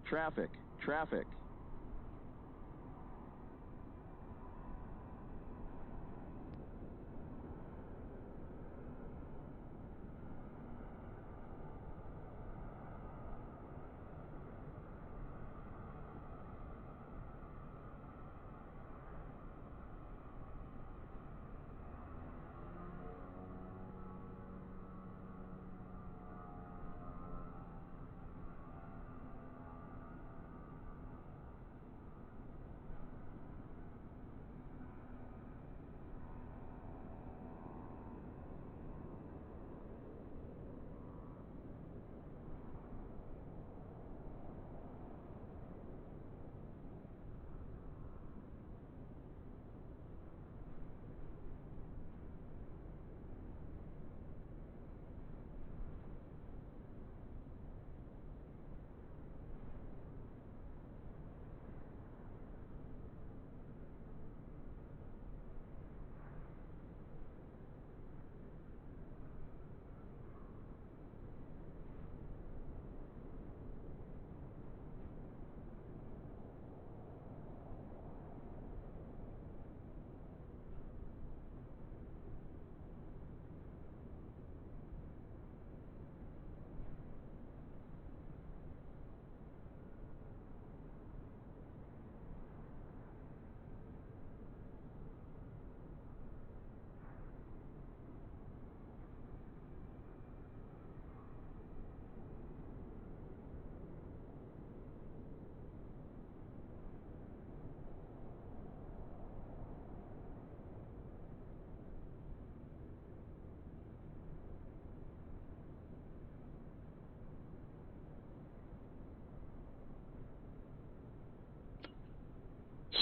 Traffic. Traffic.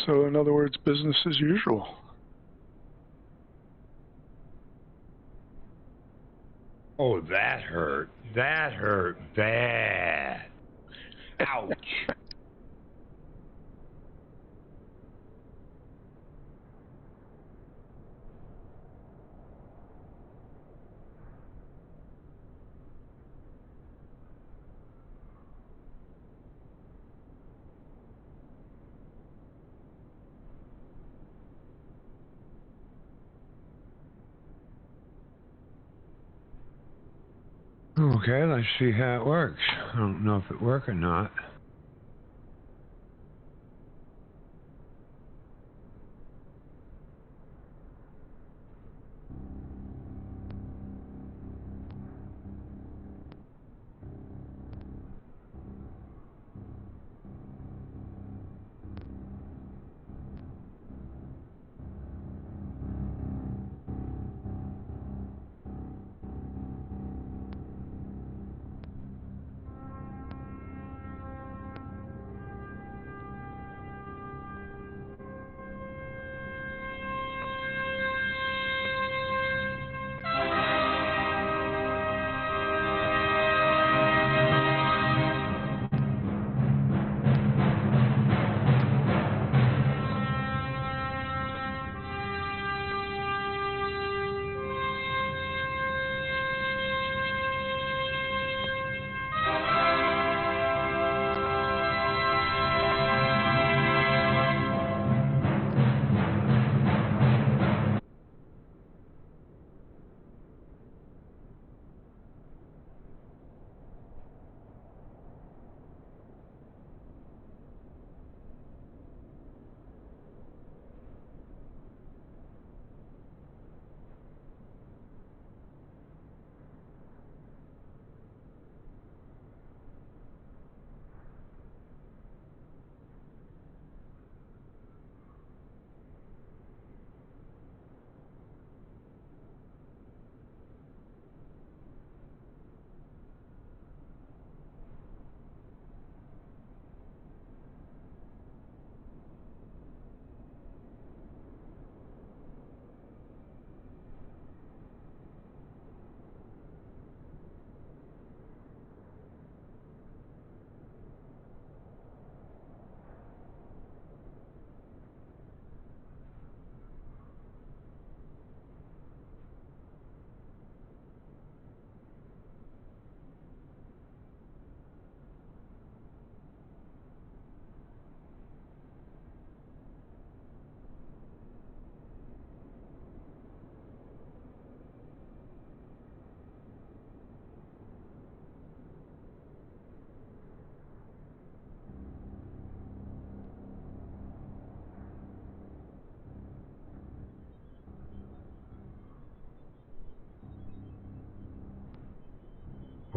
So in other words, business as usual. Oh, that hurt. That hurt bad. Ouch. Okay, let's see how it works. I don't know if it works or not.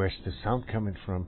Where's the sound coming from?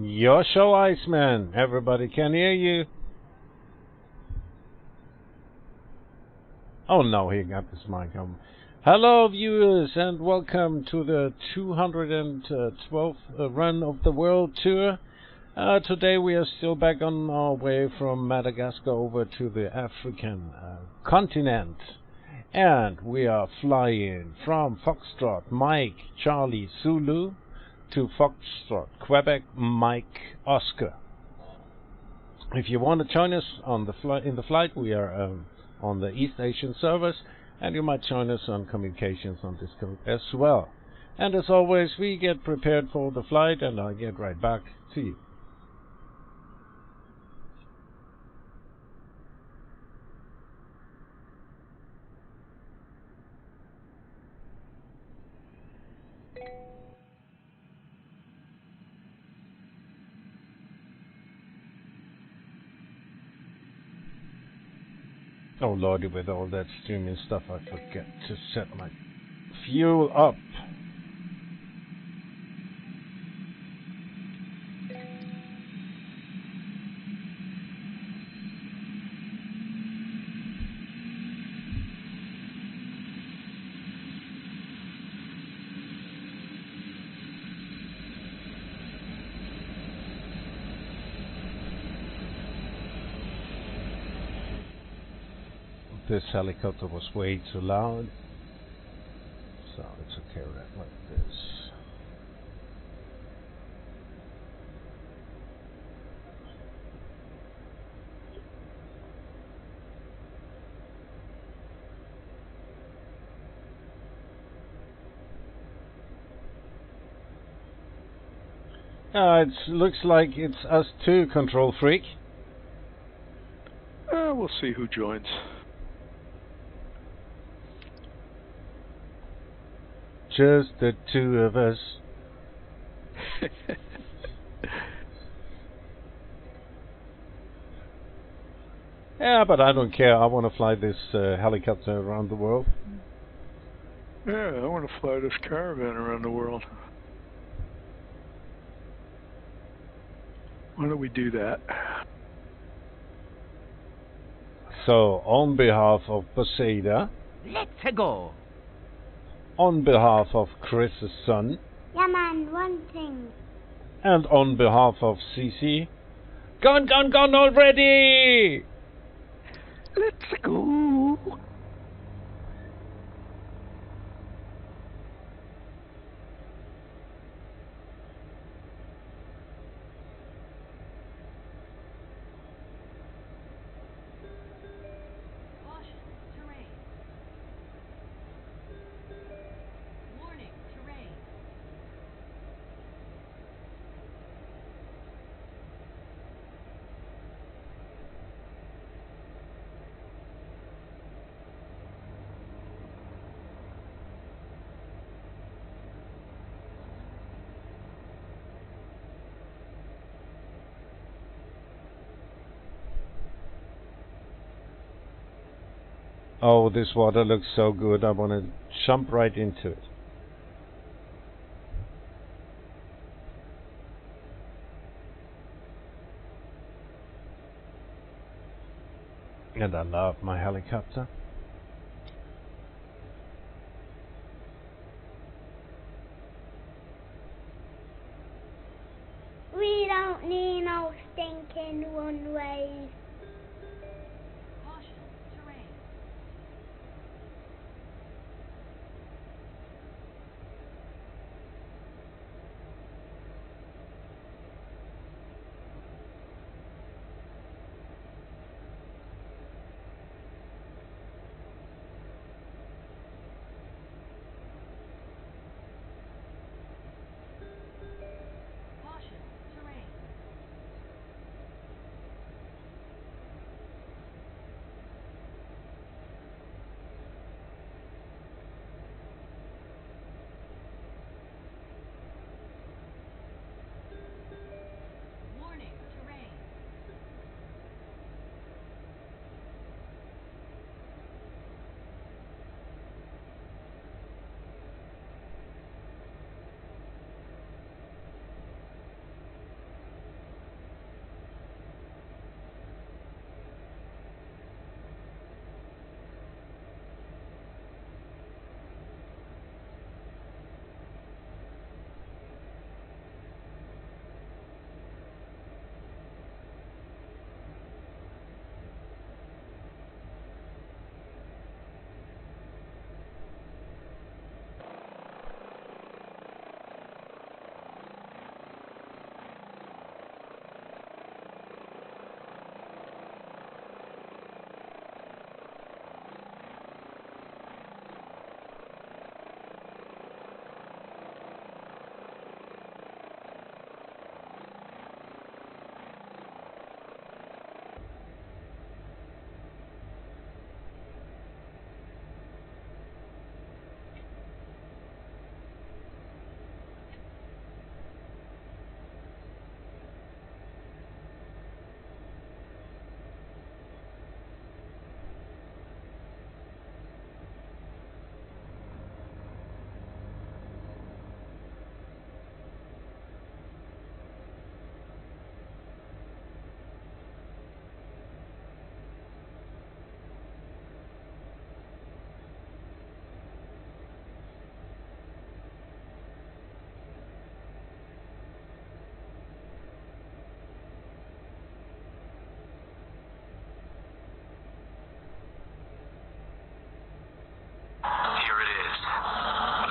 Your show, Iceman. Everybody can hear you. Oh no, he got this mic on. Hello, viewers, and welcome to the 212th run of the World Tour. Today we are still back on our way from Madagascar over to the African continent. And we are flying from Foxtrot Mike Charlie Zulu to Foxtrot Quebec Mike Oscar. If you want to join us on the in the flight, we are on the East Asian service, and you might join us on communications on Discord as well. And as always, we get prepared for the flight, and I'll get right back to you. Oh lordy, with all that streaming stuff, I forget to set my fuel up. This helicopter was way too loud, so it's okay right like this. It looks like it's us too, Control Freak. We'll see who joins. Just the two of us. Yeah, but I don't care. I want to fly this helicopter around the world. Yeah, I want to fly this caravan around the world. Why don't we do that? So, on behalf of Poseida, let's go. On behalf of Chris's son, yeah man, one thing. And on behalf of Cece, gone already! Let's go! Oh, this water looks so good. I want to jump right into it. And I love my helicopter. We don't need no stinking runways. Caution, terrain. Caution, terrain. Warning, terrain. Here it is.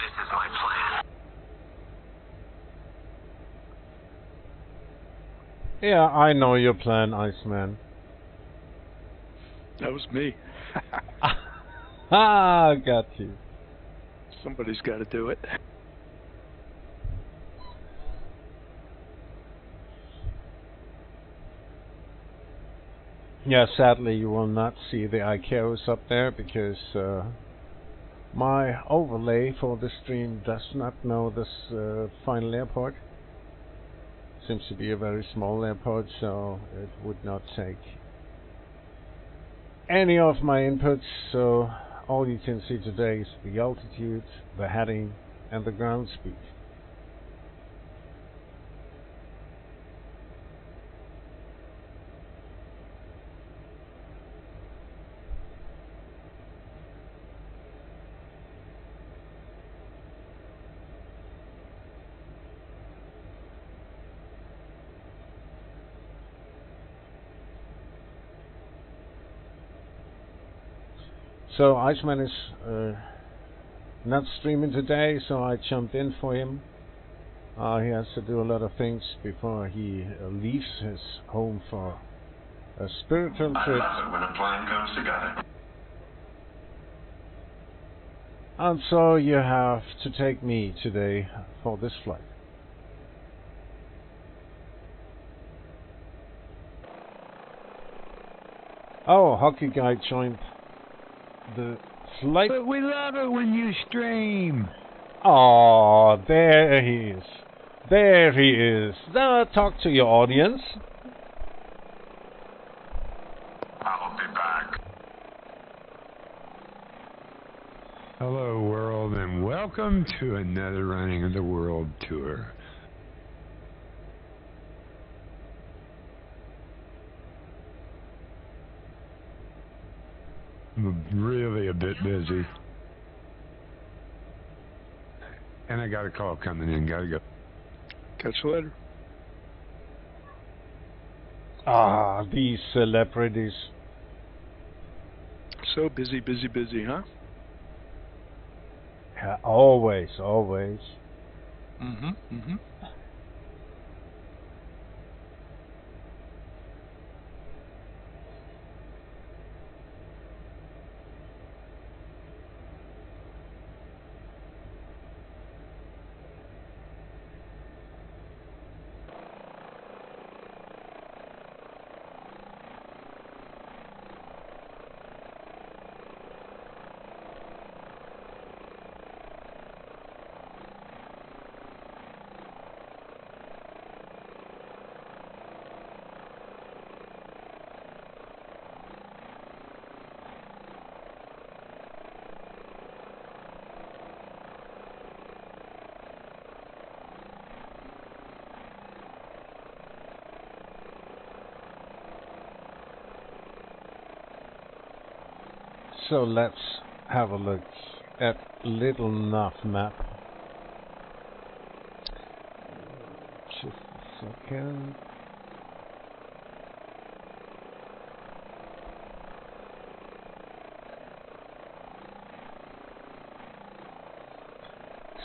This is my plan. Yeah, I know your plan, Iceman. That was me. Ah, got you. Somebody's got to do it. Yeah, sadly you will not see the ICAOs up there because my overlay for the stream does not know this final airport. Seems to be a very small airport, so it would not take any of my inputs, so all you can see today is the altitude, the heading, and the ground speed. So Iceman is not streaming today, so I jumped in for him. He has to do a lot of things before he leaves his home for a spiritual I trip. love it when a plan comes together. And so you have to take me today for this flight. Oh, Hockey Guy joined the flight. But we love it when you stream. Oh, there he is. There he is. Now talk to your audience. I'll be back. Hello, world, and welcome to another running of the world tour. I'm really a bit busy. And I got a call coming in. Gotta go. Catch you later. Ah, these celebrities. So busy, busy, busy, huh? Yeah, always, always. Mm-hmm. So let's have a look at Little Nav map. Just a second.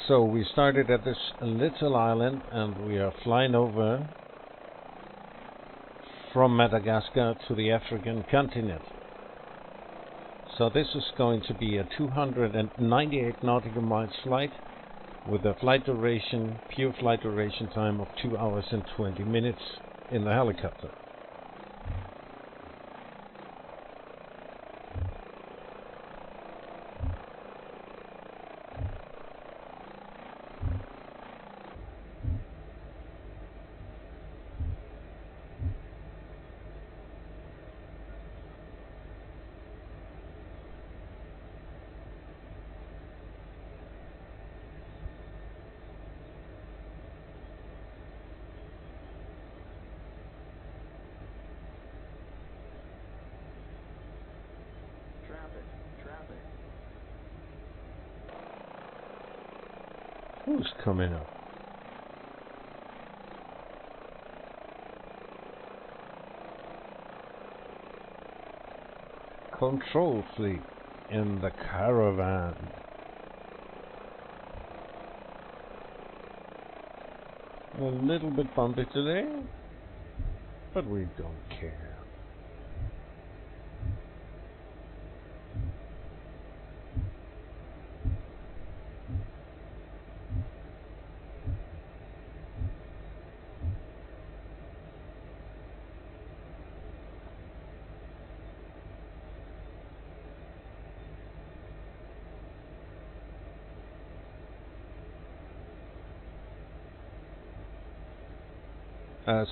So we started at this little island and we are flying over from Madagascar to the African continent. So this is going to be a 298 nautical miles flight with a flight duration, pure flight duration time of 2 hours and 20 minutes in the helicopter. Traffic. Who's coming up? Control fleet in the caravan. A little bit bumpy today, but we don't care.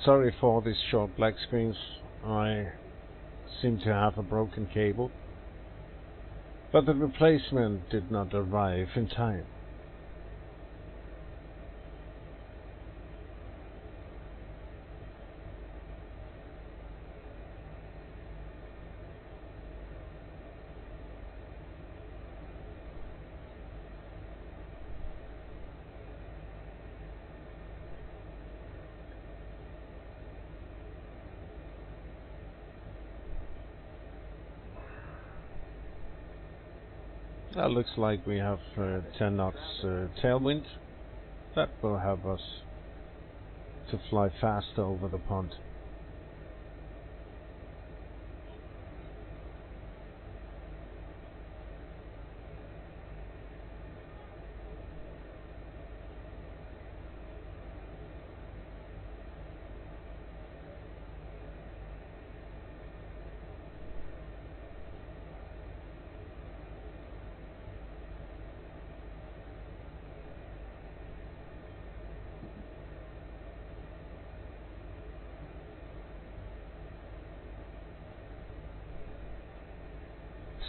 Sorry for these short black screens. I seem to have a broken cable, but the replacement did not arrive in time. Looks like we have 10 knots tailwind. That will help us to fly faster over the pond.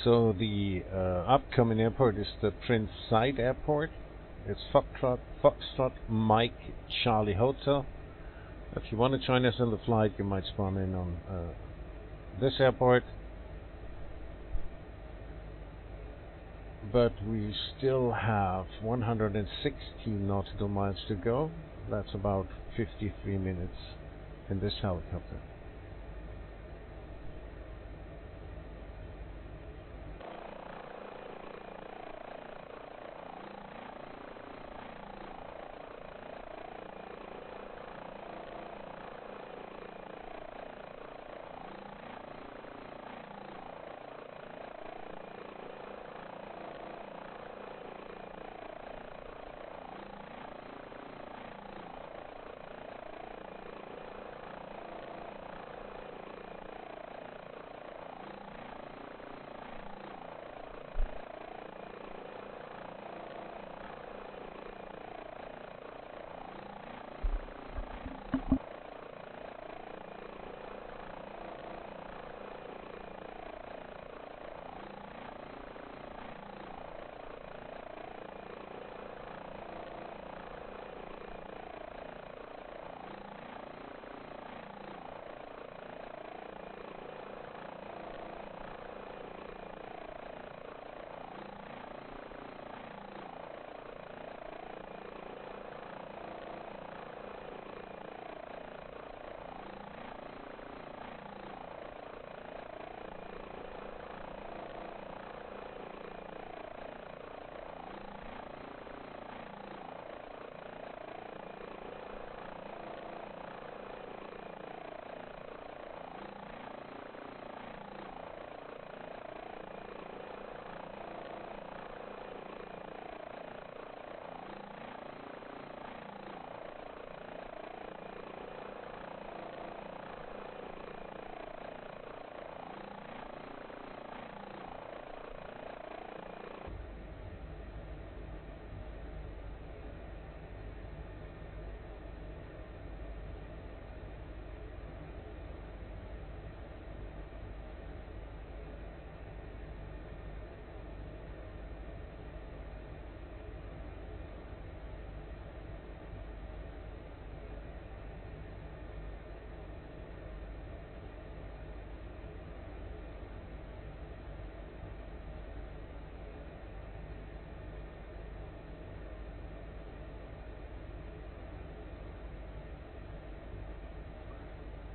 So the upcoming airport is the Prince Said Airport. It's Foxtrot Mike Charlie Hotel. If you want to join us on the flight, you might spawn in on this airport. But we still have 116 nautical miles to go. That's about 53 minutes in this helicopter.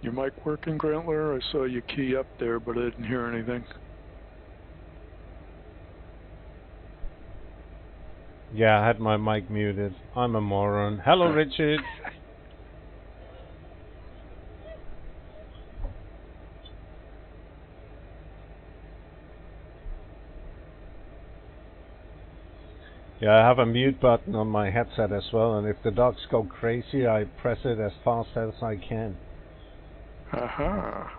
Your mic working, Grantler? I saw you key up there, but I didn't hear anything. Yeah, I had my mic muted. I'm a moron. Hello, Richard. Yeah, I have a mute button on my headset as well, and if the dogs go crazy, I press it as fast as I can. Aha.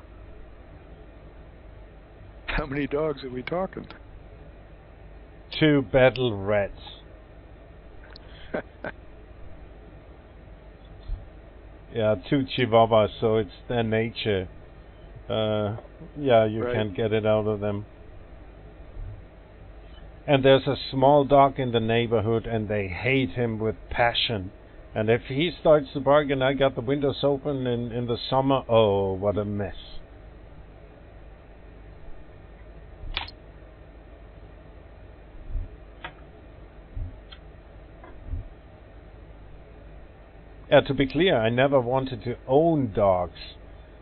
How many dogs are we talking? 2 battle rats. Yeah, 2 chihuahuas, so it's their nature. Yeah, you Right. can't get it out of them. And there's a small dog in the neighborhood, and they hate him with passion. And if he starts to bark and I got the windows open in the summer, oh, what a mess. To be clear, I never wanted to own dogs,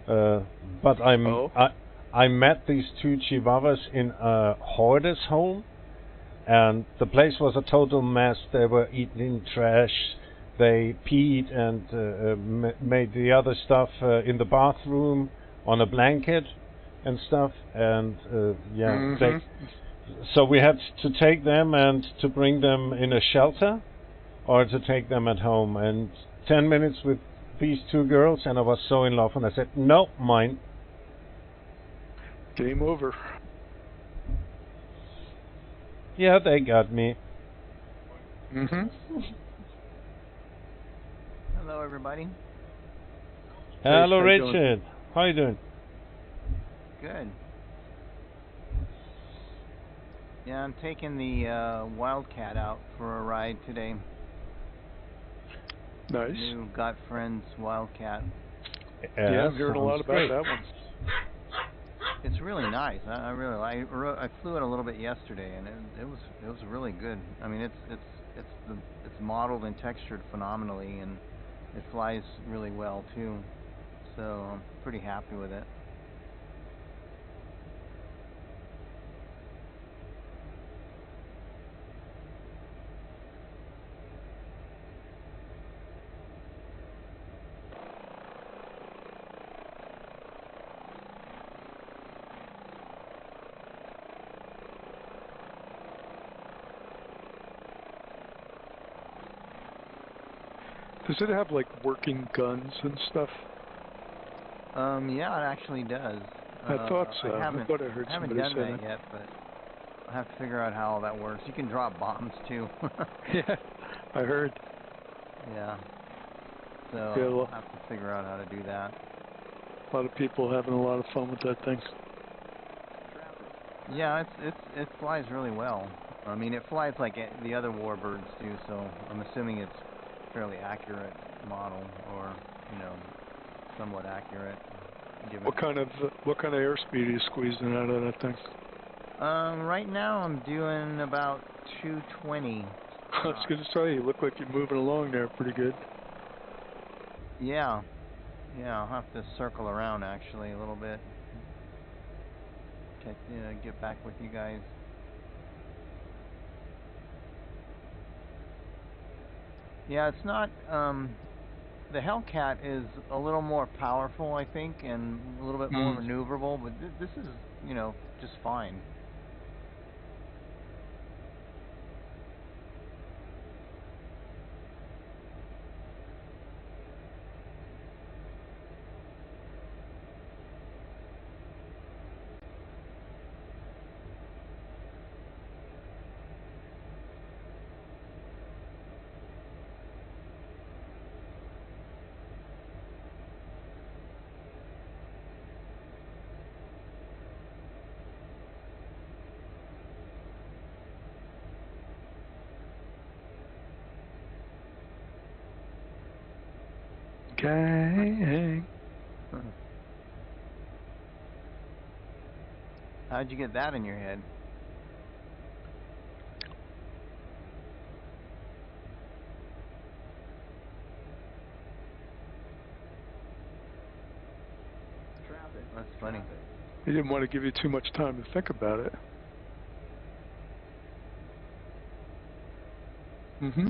but I met these 2 chihuahuas in a hoarder's home, and the place was a total mess. They were eating trash, they peed and made the other stuff in the bathroom on a blanket and stuff, and so we had to take them and to bring them in a shelter or to take them at home. And 10 minutes with these 2 girls and I was so in love, and I said, no, mine. Game over. Yeah, they got me. Hello, everybody. Hello, how you doing? Richard. How you doing? Good. Yeah, I'm taking the Wildcat out for a ride today. Nice. New Got Friends Wildcat. Yeah, I'm hearing a lot sounds about great. that one. It's really nice. I really like. I flew it a little bit yesterday, and it was really good. I mean, it's modeled and textured phenomenally, and it flies really well too. So I'm pretty happy with it. Does it have like working guns and stuff? Yeah, it actually does. I thought so. I thought I heard haven't somebody done say that yet, but I'll have to figure out how all that works. You can drop bombs too. Yeah, I heard. Yeah. So Yeah, well, I'll have to figure out how to do that. a lot of people having a lot of fun with that thing. Yeah, it flies really well. I mean, it flies like the other warbirds do, so I'm assuming it's fairly accurate model, or somewhat accurate. Given What kind of airspeed are you squeezing out of that thing? right now I'm doing about 220. I was going to say, you look like you're moving along there pretty good. Yeah, I'll have to circle around actually a little bit. Get back with you guys. Yeah, it's not. The Hellcat is a little more powerful, I think, and a little bit more maneuverable, but this is, just fine. Gang. How'd you get that in your head? That's funny. He didn't want to give you too much time to think about it. Mm-hmm.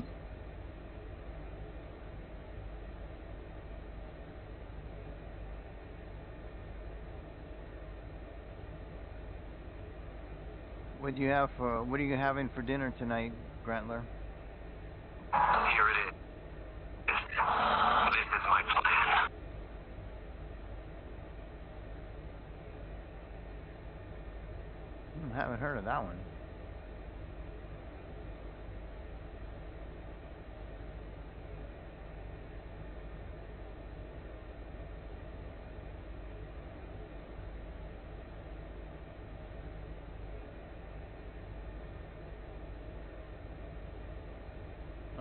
What are you having for dinner tonight, Grantler? Here it is. This is my plan. Haven't heard of that one.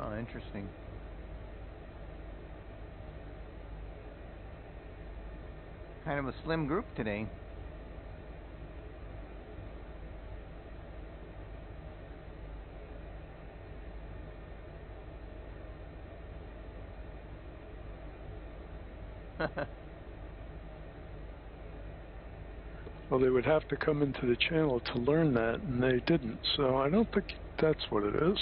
Oh, interesting. Kind of a slim group today. Well, they would have to come into the channel to learn that, and they didn't. So I don't think that's what it is.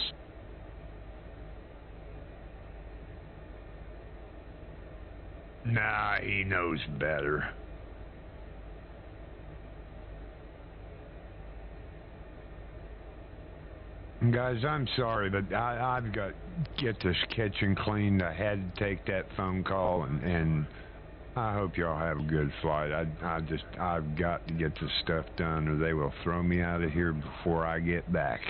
Nah, he knows better. Guys, I'm sorry, but I've got to get this kitchen cleaned. I had to take that phone call, and I hope y'all have a good flight. I've got to get this stuff done, or they will throw me out of here before I get back.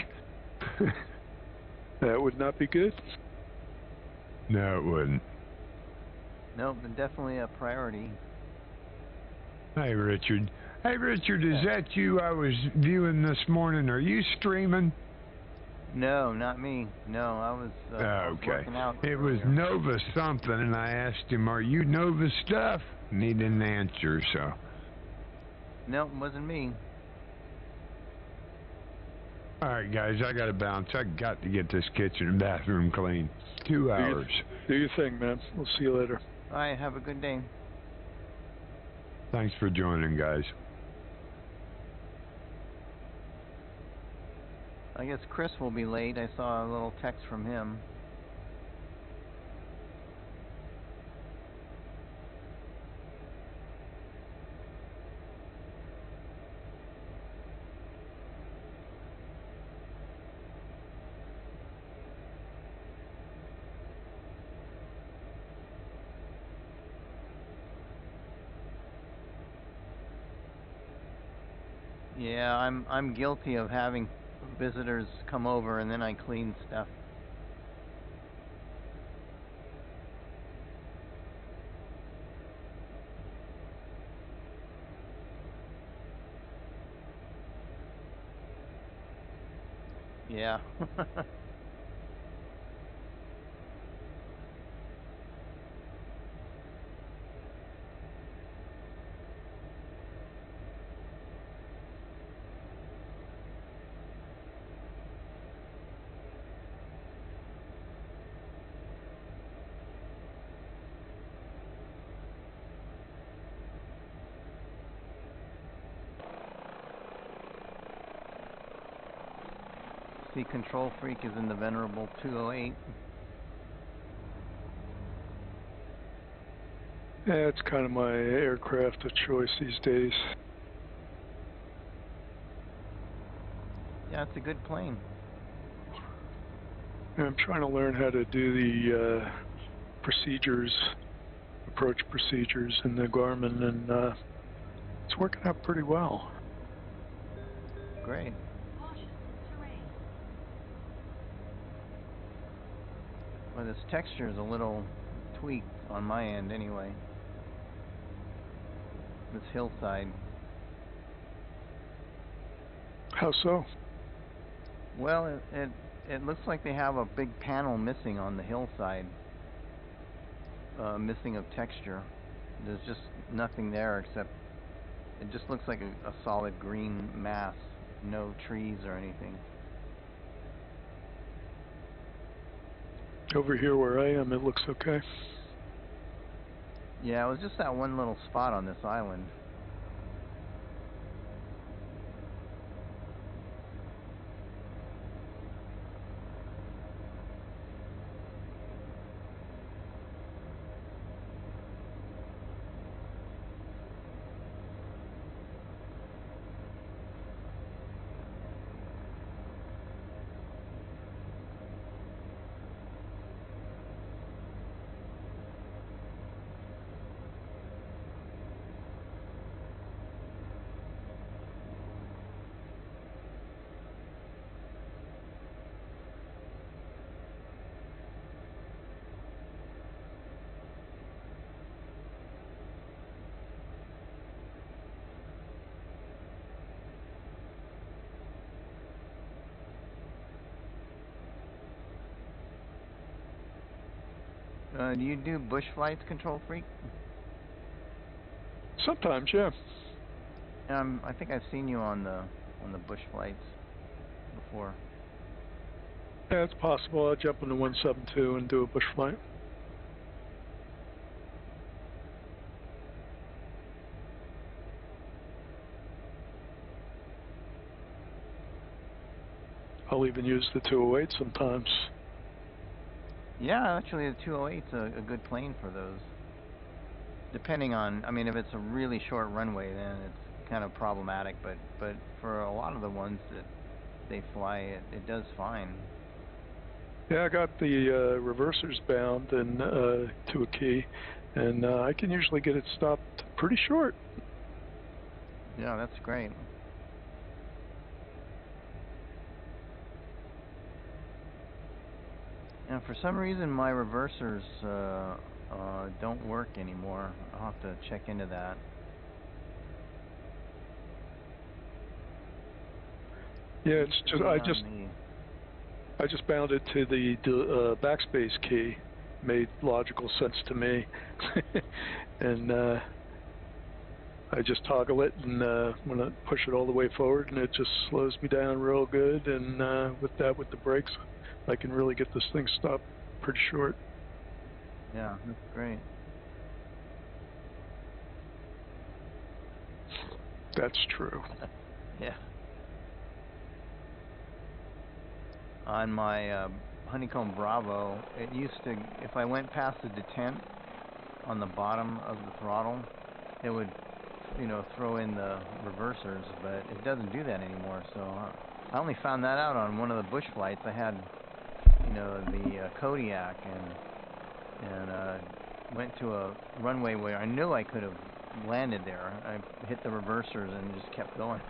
That would not be good. No, it wouldn't. Nope, but definitely a priority. Hey, Richard. Hey, Richard, is that you I was viewing this morning? Are you streaming? No, not me. No, I was Okay. working out It was earlier. Nova something, and I asked him, "Are you Nova stuff?" And he didn't answer, so. No, it wasn't me. All right, guys, I gotta bounce. I got to get this kitchen and bathroom clean. 2 hours. Do your thing, man. We'll see you later. All right, have a good day. Thanks for joining, guys. I guess Chris will be late. I saw a little text from him. Yeah, I'm guilty of having visitors come over and then I clean stuff. Yeah. See, Control Freak is in the venerable 208. Yeah, it's kind of my aircraft of choice these days. Yeah, it's a good plane. I'm trying to learn how to do the procedures, approach procedures in the Garmin, and it's working out pretty well. Great. Caution, terrain. Well, this texture is a little tweaked on my end anyway. This hillside. How so? Well, it looks like they have a big panel missing on the hillside. Missing of texture. There's just nothing there except it just looks like a solid green mass. No trees or anything. Over here where I am, it looks okay. Yeah, it was just that one little spot on this island. Do you do bush flights, Control Freak? Sometimes, yeah. I think I've seen you on the bush flights before. Yeah, it's possible. I'll jump into 172 and do a bush flight. I'll even use the 208 sometimes. Yeah, actually the 208's a good plane for those. Depending on, I mean, if it's a really short runway, then it's kind of problematic. But for a lot of the ones that they fly, it does fine. Yeah, I got the reversers bound and to a key, and I can usually get it stopped pretty short. Yeah, that's great. And for some reason, my reversers don't work anymore. I'll have to check into that. Yeah, It it's used to just be I on just the. I just bound it to the backspace key. Made logical sense to me, and I just toggle it, and when I push it all the way forward, and it just slows me down real good. And with the brakes, I can really get this thing stopped pretty short. Yeah, that's great. That's true. Yeah. On my Honeycomb Bravo, it used to, if I went past the detent on the bottom of the throttle, it would, throw in the reversers, but it doesn't do that anymore. So I only found that out on one of the bush flights. I had, the Kodiak, and went to a runway where I knew I could have landed there. I hit the reversers and just kept going.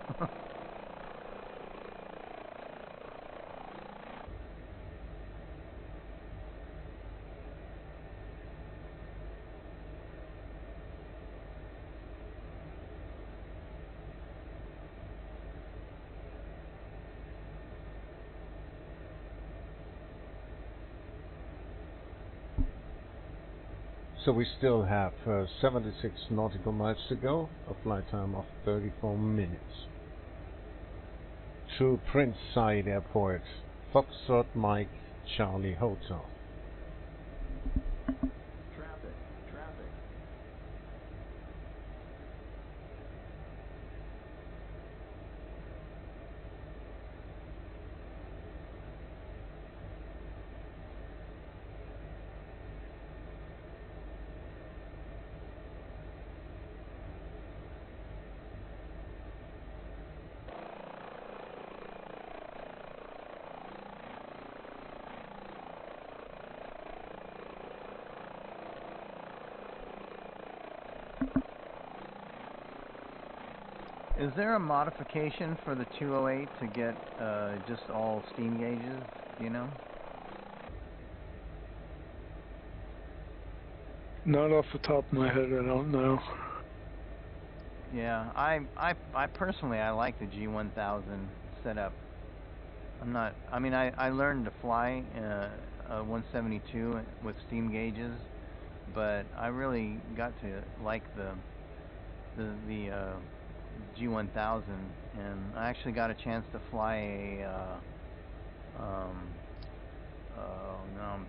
So we still have 76 nautical miles to go, a flight time of 34 minutes. To Prince Said Airport, Foxtrot Mike Charlie Hotel. Traffic. Is there a modification for the 208 to get just all steam gauges? Do you know? Not off the top of my head, I don't know. Yeah, I personally I like the G1000 setup. I learned to fly 172 with steam gauges, but I really got to like the G1000, and I actually got a chance to fly a now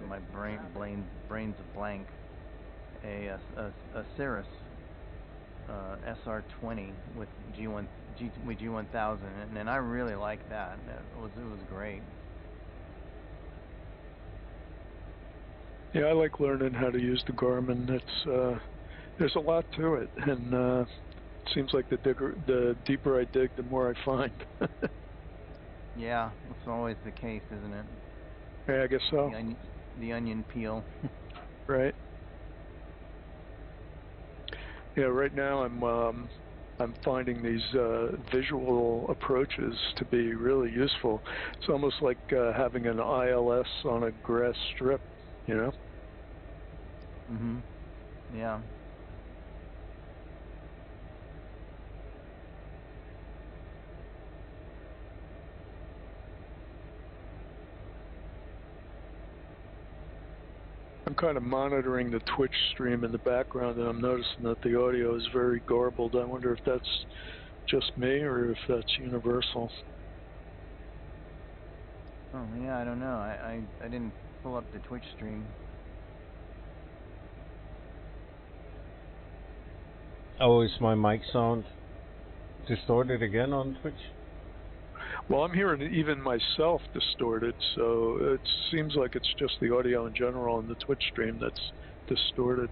my brain's a blank. A Cirrus SR20 with G1000, and I really liked that. It was great. Yeah, I like learning how to use the Garmin. There's a lot to it, and it seems like the deeper I dig, the more I find. Yeah, it's always the case, isn't it? Yeah, I guess so. The onion peel. Right. Yeah, right now I'm finding these visual approaches to be really useful. It's almost like having an ILS on a grass strip, you know? Mhm. Yeah. I'm kind of monitoring the Twitch stream in the background, and I'm noticing that the audio is very garbled. I wonder if that's just me or if that's universal. Oh yeah, I don't know. I didn't pull up the Twitch stream. Oh, is my mic sound distorted again on Twitch? Well, I'm hearing even myself distorted, so it seems like it's just the audio in general on the Twitch stream that's distorted.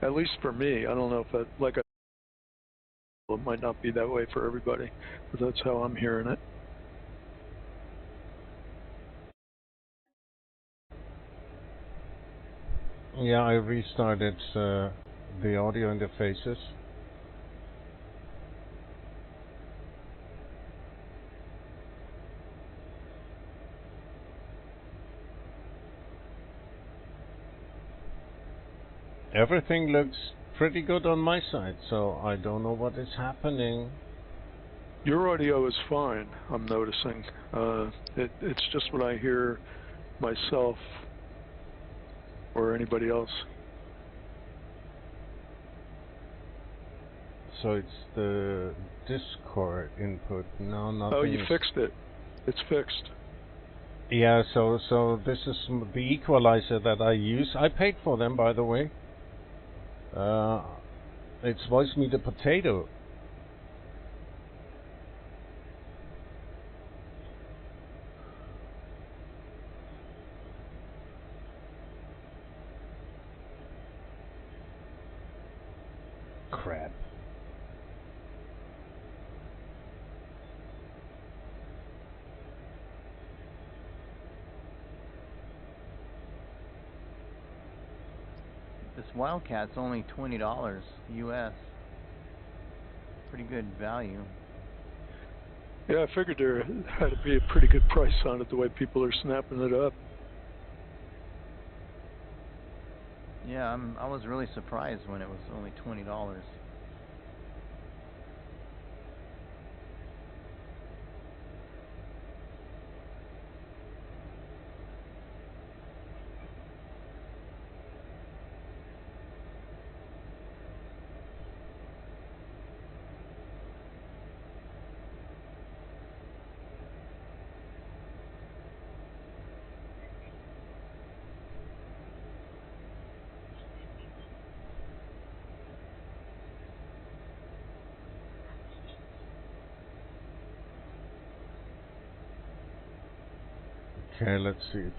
At least for me. I don't know if it might not be that way for everybody, but that's how I'm hearing it. Yeah, I restarted the audio interfaces. Everything looks pretty good on my side, so I don't know what is happening. Your audio is fine, I'm noticing. It's just when I hear myself or anybody else. So it's the Discord input. No, nothing. Oh, you fixed it. It's fixed. Yeah, so this is the equalizer that I use. I paid for them, by the way. It's Voice Me the Potato. Crap. This Wildcat's only $20 US. Pretty good value. Yeah, I figured there had to be a pretty good price on it the way people are snapping it up. Yeah, I was really surprised when it was only $20. Okay, let's see if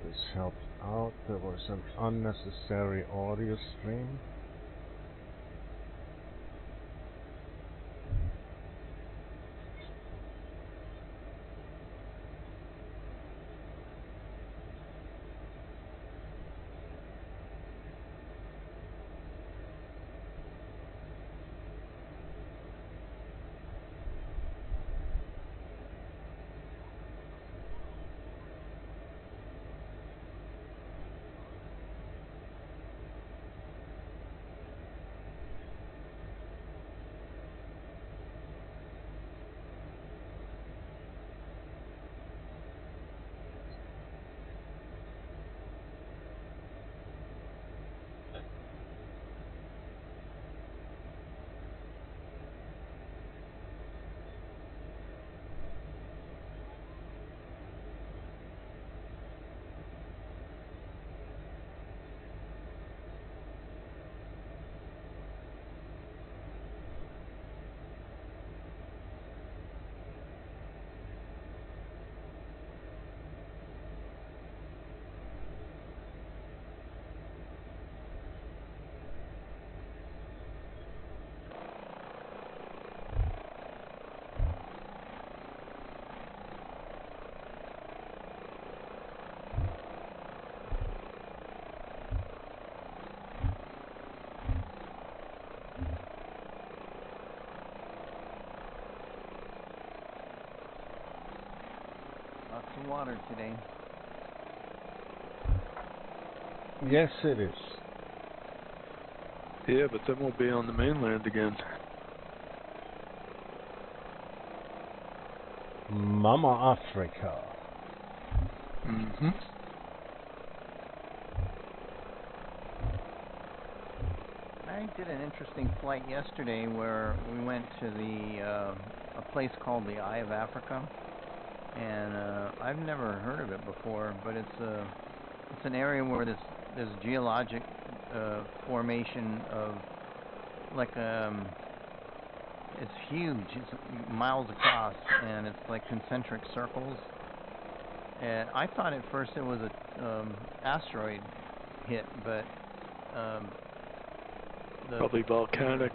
this helped out. There was an unnecessary audio stream. Lots of water today. Yes, it is. Yeah, but then we'll be on the mainland again. Mama Africa. Mm-hmm. I did an interesting flight yesterday where we went to a place called the Eye of Africa, and I've never heard of it before, but it's an area where there's geologic formation of like it's huge, it's miles across, and it's like concentric circles. And I thought at first it was a asteroid hit, but Probably volcanic.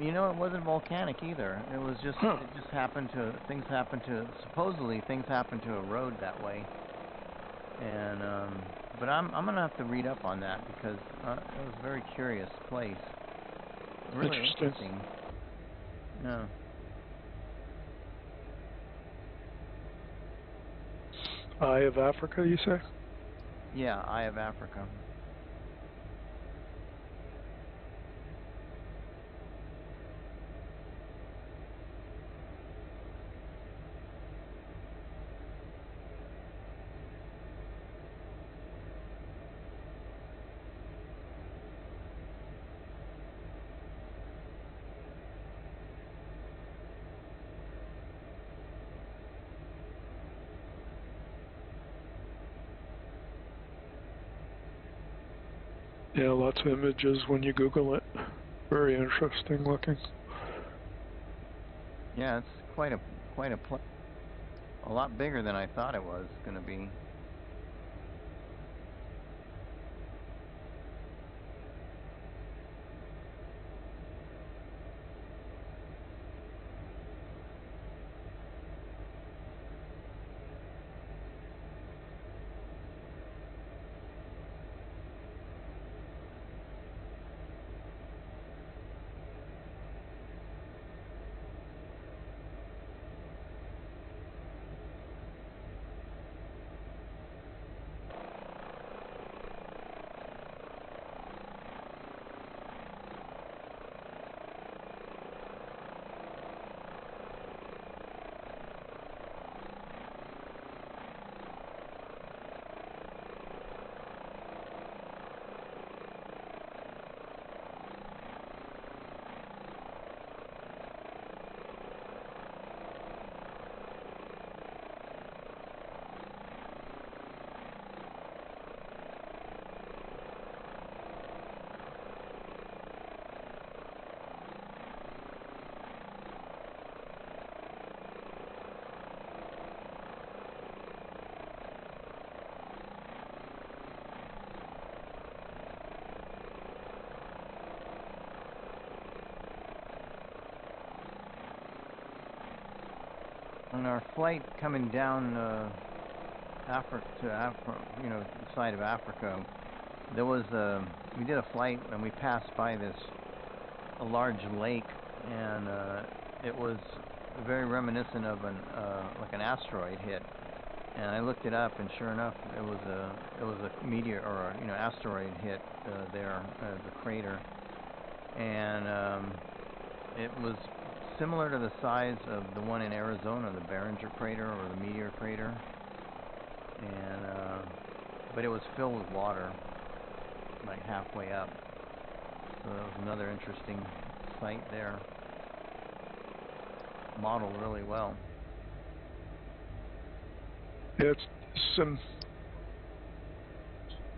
you know, it wasn't volcanic either. It was just it just happened to supposedly things happened to erode that way. And but I'm gonna have to read up on that because it was a very curious place. Really interesting. Yeah. Eye of Africa, you say? Yeah, Eye of Africa. Yeah, lots of images when you Google it. Very interesting looking. Yeah, it's quite a a lot bigger than I thought it was going to be. On our flight coming down Africa to the side of Africa, there was we did a flight and we passed by a large lake, and it was very reminiscent of like an asteroid hit. And I looked it up, and sure enough, it was a meteor or asteroid hit there, the crater, and it was similar to the size of the one in Arizona, the Barringer crater or the meteor crater, and but it was filled with water, like halfway up. So that was another interesting site there. Modeled really well. Yeah, it's some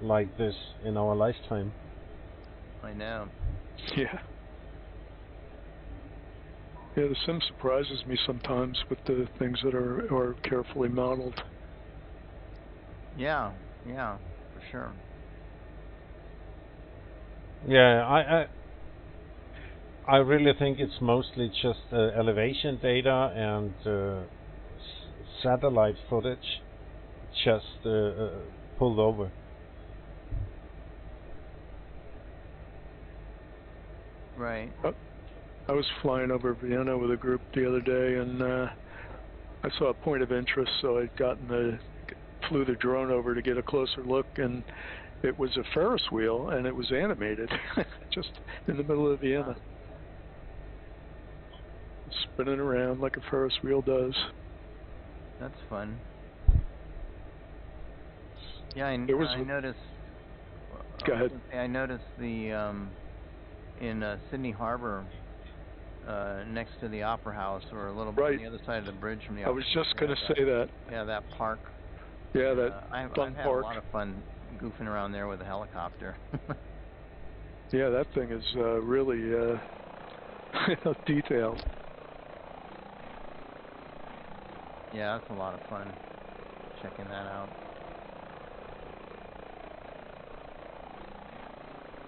Like this in our lifetime. I know. yeah. Yeah, the sim surprises me sometimes with the things that are carefully modeled. Yeah, for sure. Yeah, I really think it's mostly just elevation data and satellite footage just pulled over. Right. I was flying over Vienna with a group the other day, and I saw a point of interest, so I'd flew the drone over to get a closer look, and it was a Ferris wheel, and it was animated, just in the middle of Vienna, spinning around like a Ferris wheel does. That's fun. Yeah, I noticed. Go ahead. I noticed in Sydney Harbor, next to the Opera House, or a little bit on the other side of the bridge from the Opera House. I was just going to say that. Yeah, that park. Yeah, that I've fun had park. a lot of fun goofing around there with a helicopter. Yeah, that thing is really detailed. Yeah, that's a lot of fun checking that out.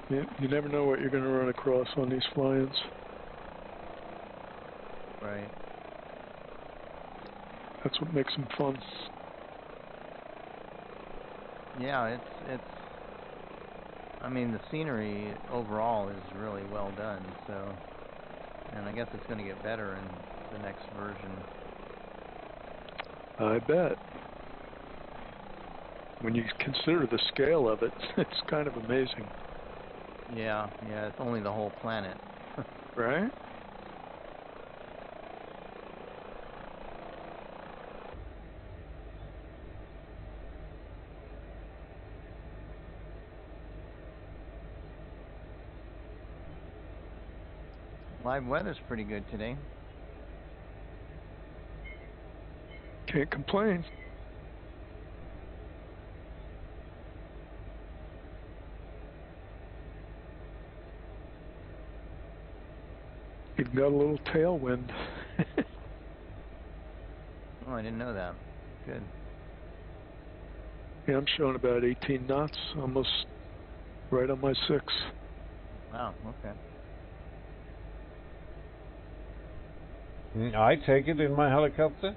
Yeah, you never know what you're going to run across on these fly-ins. Right. That's what makes them fun. Yeah, it's. I mean, the scenery overall is really well done. So, and I guess it's going to get better in the next version. I bet. When you consider the scale of it, it's kind of amazing. Yeah, it's only the whole planet. Right? Live weather's pretty good today. Can't complain. Even got a little tailwind. Oh, I didn't know that. Good. Yeah, I'm showing about 18 knots, almost right on my 6. Wow, okay. I take it in my helicopter.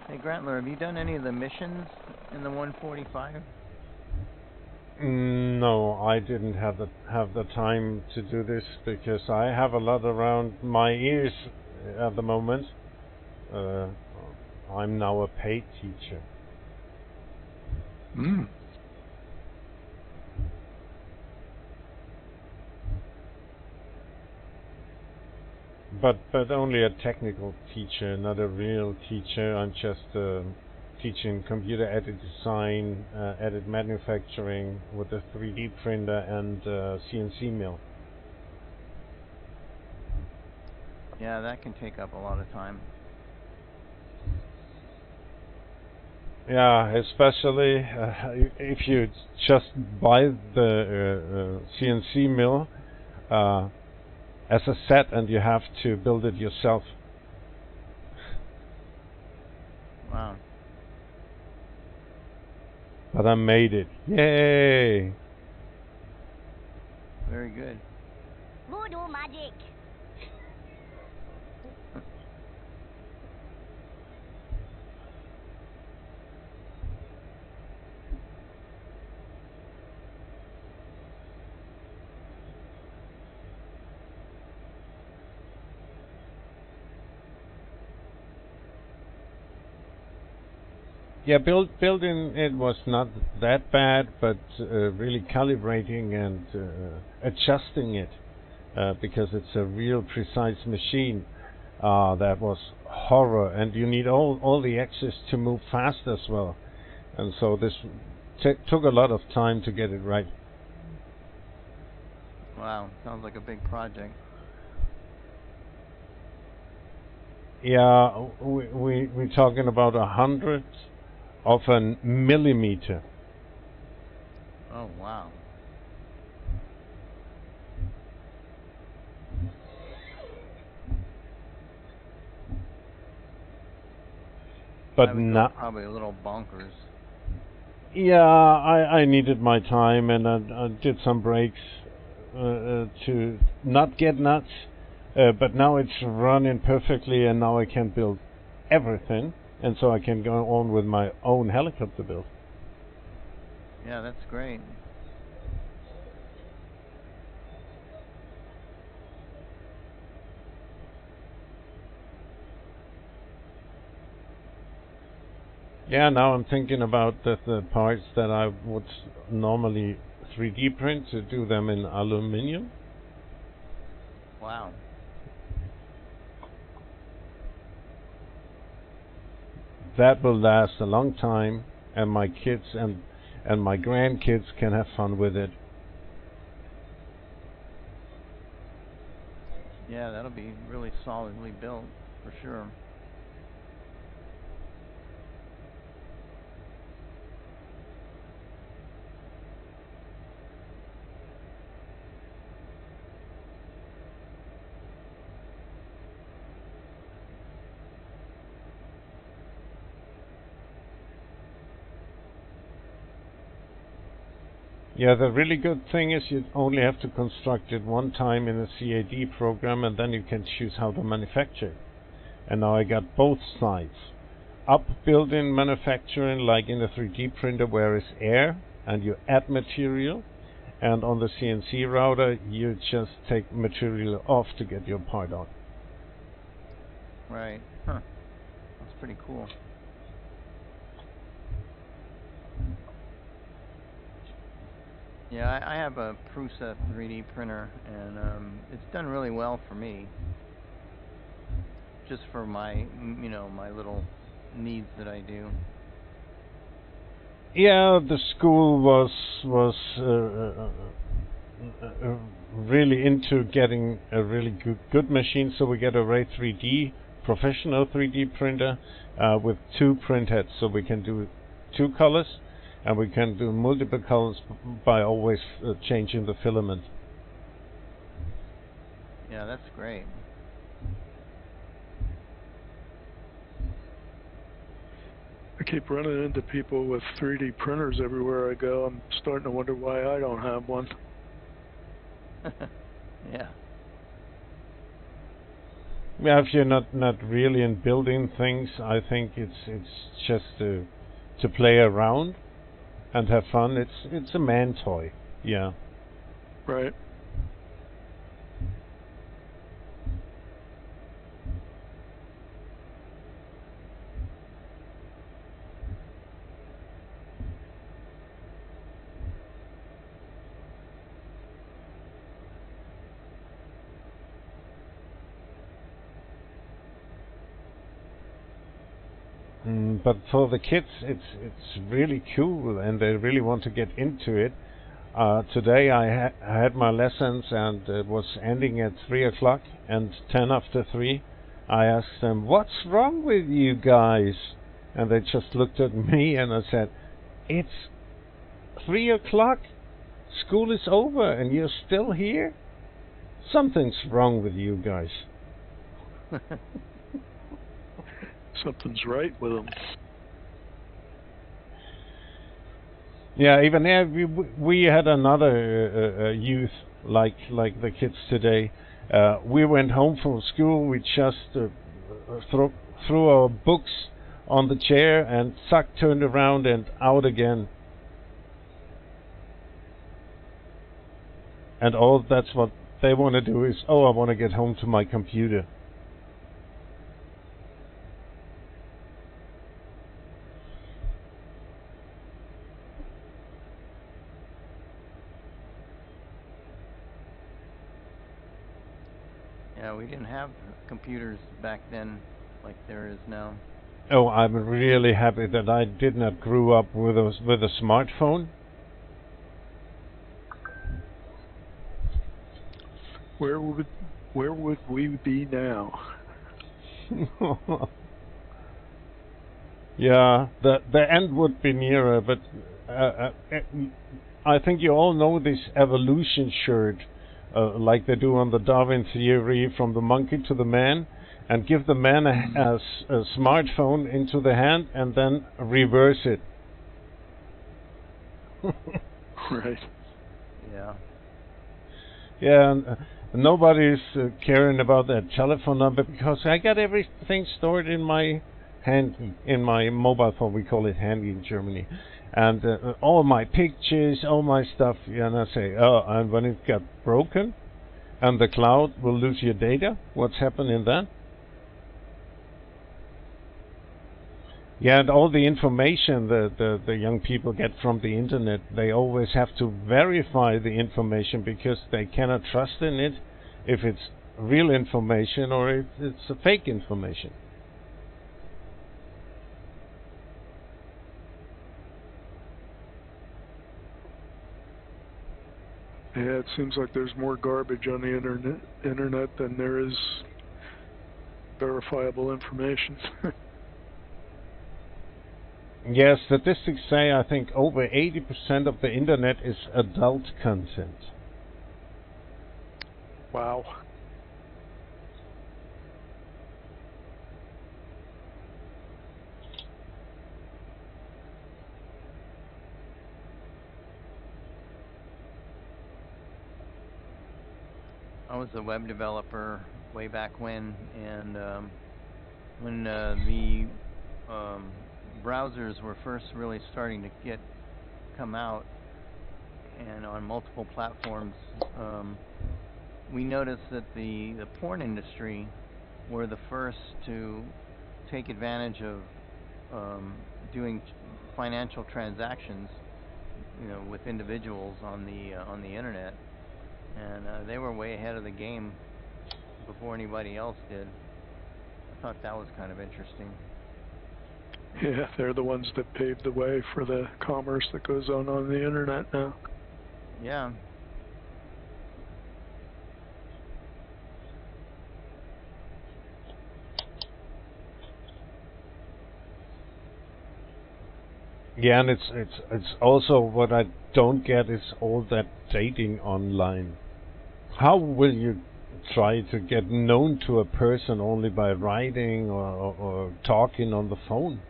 Hey, Grantler, have you done any of the missions in the 145? No, I didn't have the time to do this because I have a lot around my ears at the moment. I'm now a paid teacher. Mm. But only a technical teacher, not a real teacher. I'm just teaching computer aided design, aided manufacturing with a 3D printer and CNC mill. Yeah, that can take up a lot of time. Yeah, especially if you just buy the CNC mill as a set and you have to build it yourself. Wow. But I made it. Yay! Very good. Voodoo magic. Yeah, building it was not that bad, but really calibrating and adjusting it because it's a real precise machine. That was horror, and you need all the axes to move fast as well, and so this took a lot of time to get it right. Wow, sounds like a big project. Yeah, we're talking about 100 of a millimeter. Oh, wow. But I would go not. probably a little bonkers. Yeah, I needed my time, and I did some breaks to not get nuts. But now it's running perfectly, and now I can build everything, and so I can go on with my own helicopter build. Yeah, that's great. Yeah, now I'm thinking about the parts that I would normally 3D print to do them in aluminum. Wow. That will last a long time, and my kids and my grandkids can have fun with it. Yeah, that'll be really solidly built, for sure. Yeah, the really good thing is you only have to construct it one time in a CAD program, and then you can choose how to manufacture it. And now I got both sides. Up built-in manufacturing, like in a 3D printer where it's air and you add material, and on the CNC router you just take material off to get your part out. Right. Huh. That's pretty cool. Yeah, I have a Prusa 3D printer, and it's done really well for me. Just for my, my little needs that I do. Yeah, the school was really into getting a really good machine, so we get a Ray 3D professional 3D printer with 2 print heads, so we can do 2 colors, and we can do multiple colors by always changing the filament. Yeah, that's great. I keep running into people with 3D printers everywhere I go. I'm starting to wonder why I don't have one. Yeah. Yeah, if you're not really in building things, I think it's just to play around and have fun. It's a man toy. Yeah. Right. But for the kids, it's really cool, and they really want to get into it. Today I had my lessons, and it was ending at 3 o'clock, and 10 after 3. I asked them, "What's wrong with you guys?" And they just looked at me, and I said, "It's 3 o'clock. School is over, and you're still here. Something's wrong with you guys." Something's right with them. Yeah, even there we had another youth like the kids today. We went home from school. We just threw our books on the chair and turned around and out again. And all that's what they want to do is, oh, I want to get home to my computer. Yeah, we didn't have computers back then like there is now. Oh, I'm really happy that I did not grow up with a smartphone. Where would we be now? Yeah, the end would be nearer, but I think you all know this evolution shirt, like they do on the Darwin theory, from the monkey to the man, and give the man a smartphone into the hand and then reverse it. Right. Yeah. Yeah, and nobody's caring about that telephone number because I got everything stored in my handy, in my mobile phone. We call it handy in Germany, and all my pictures, all my stuff. And I say, oh, and when it got broken, and the cloud will lose your data. What's happening then? Yeah, and all the information the young people get from the internet, they always have to verify the information because they cannot trust in it if it's real information or if it's a fake information. Yeah, it seems like there's more garbage on the internet than there is verifiable information. Yeah, statistics say I think over 80% of the internet is adult content. Wow. I was a web developer way back when, and when the browsers were first really starting to come out, and on multiple platforms, we noticed that the porn industry were the first to take advantage of doing financial transactions, with individuals on the internet, and they were way ahead of the game before anybody else did. I thought that was kind of interesting. Yeah, they're the ones that paved the way for the commerce that goes on the internet now. Yeah. Yeah, and it's also what I don't get is all that dating online. How will you try to get known to a person only by writing or talking on the phone?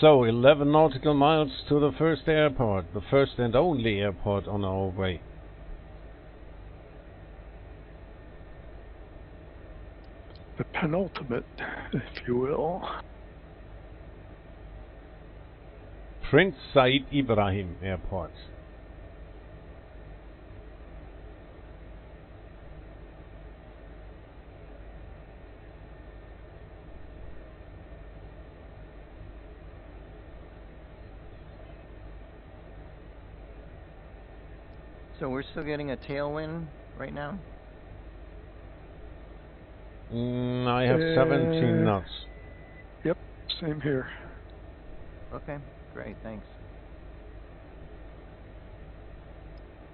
So, 11 nautical miles to the first airport, the first and only airport on our way. The penultimate, if you will. Prince Said Ibrahim Airport. So we're still getting a tailwind right now? I have 17 knots. Yep, same here. Okay, great, thanks.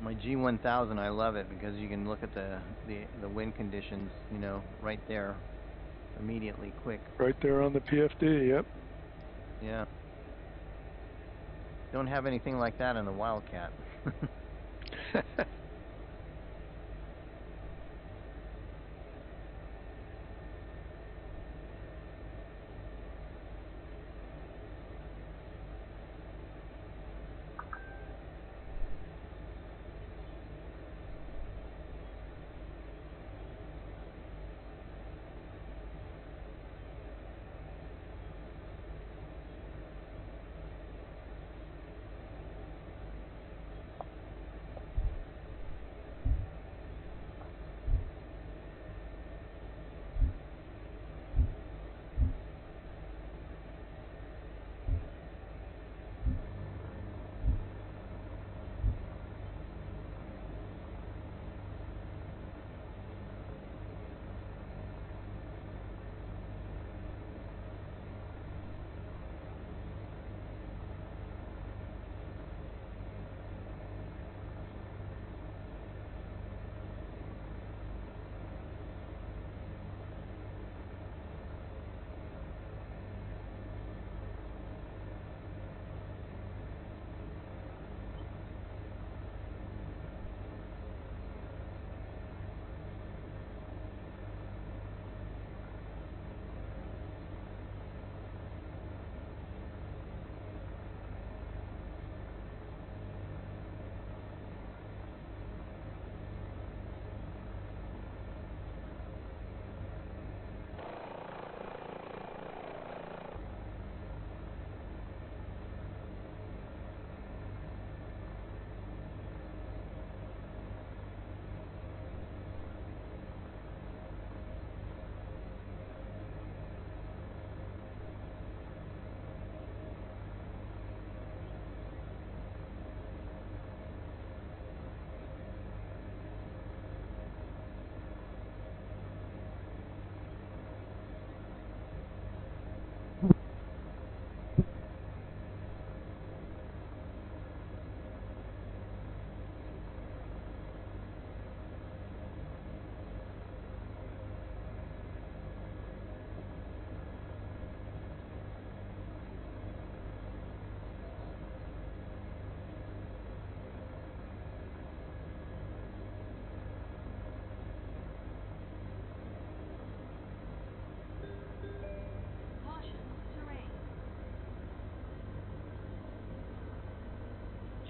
My G1000, I love it because you can look at the wind conditions, you know, right there, immediately, quick. Right there on the PFD, yep. Yeah. Don't have anything like that in the Wildcat.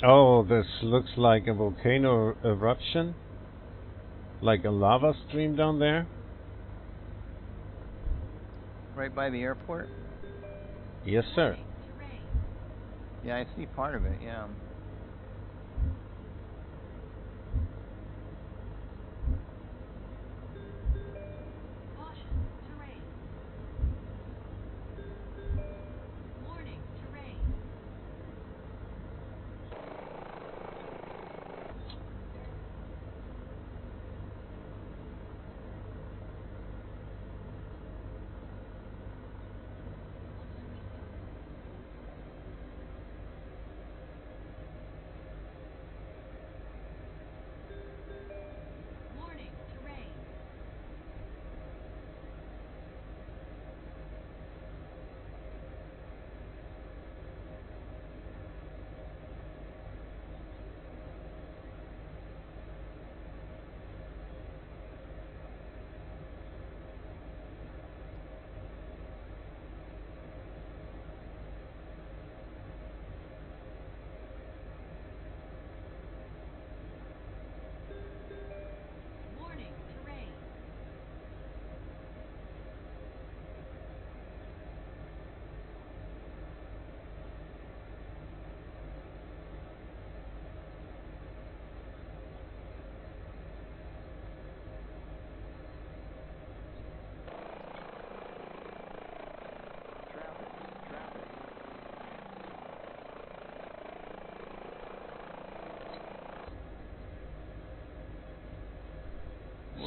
Oh, this looks like a volcano eruption. Like a lava stream down there. Right by the airport? Yes, sir. Yeah, I see part of it, yeah.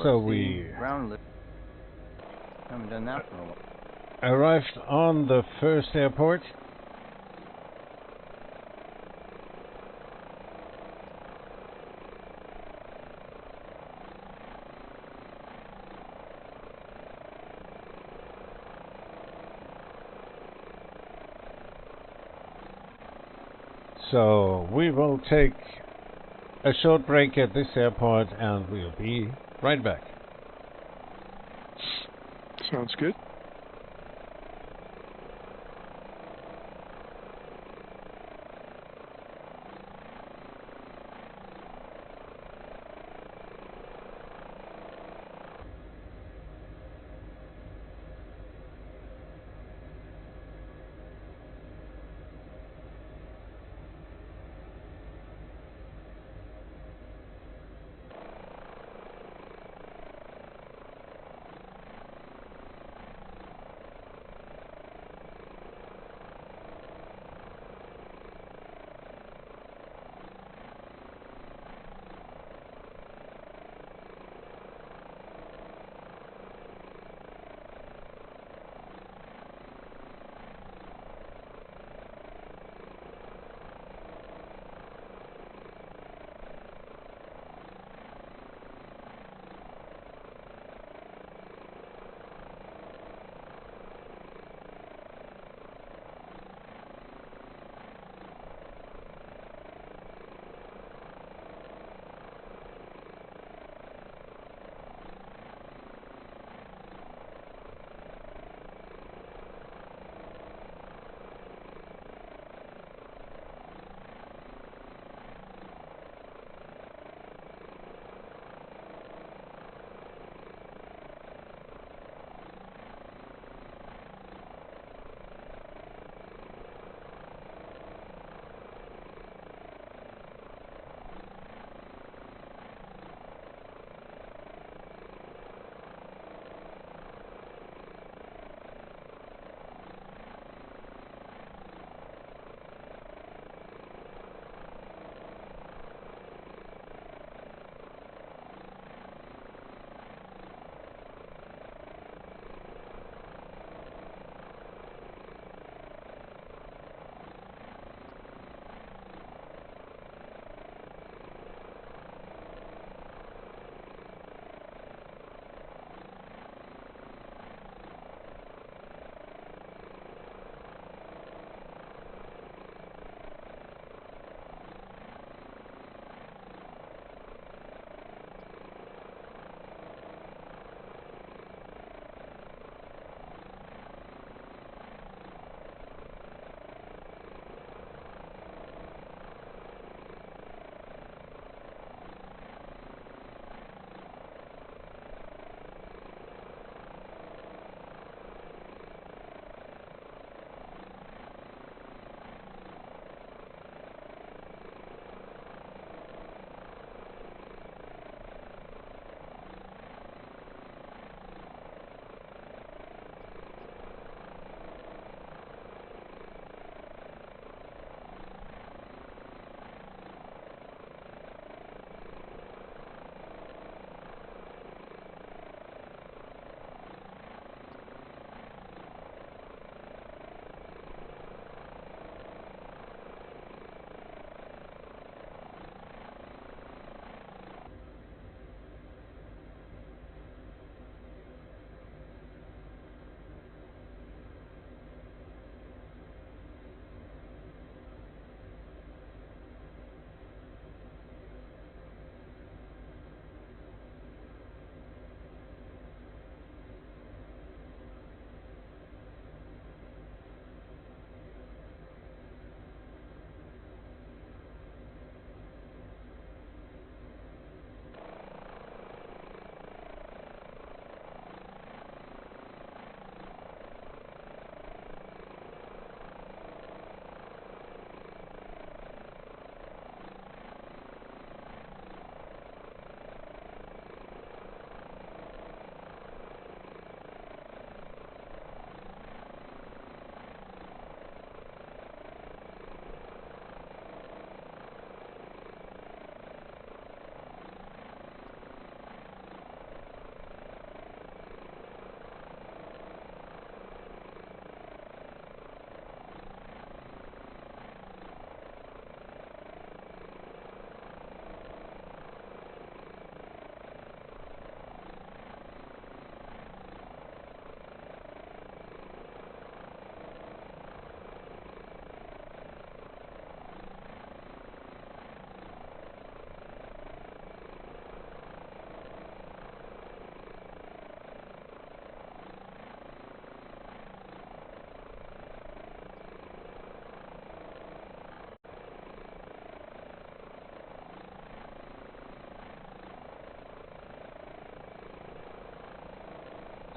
So Whoopsie. we Ground lift. Haven't done that for a while. arrived on the first airport. So we will take a short break at this airport and we'll be right back. Sounds good.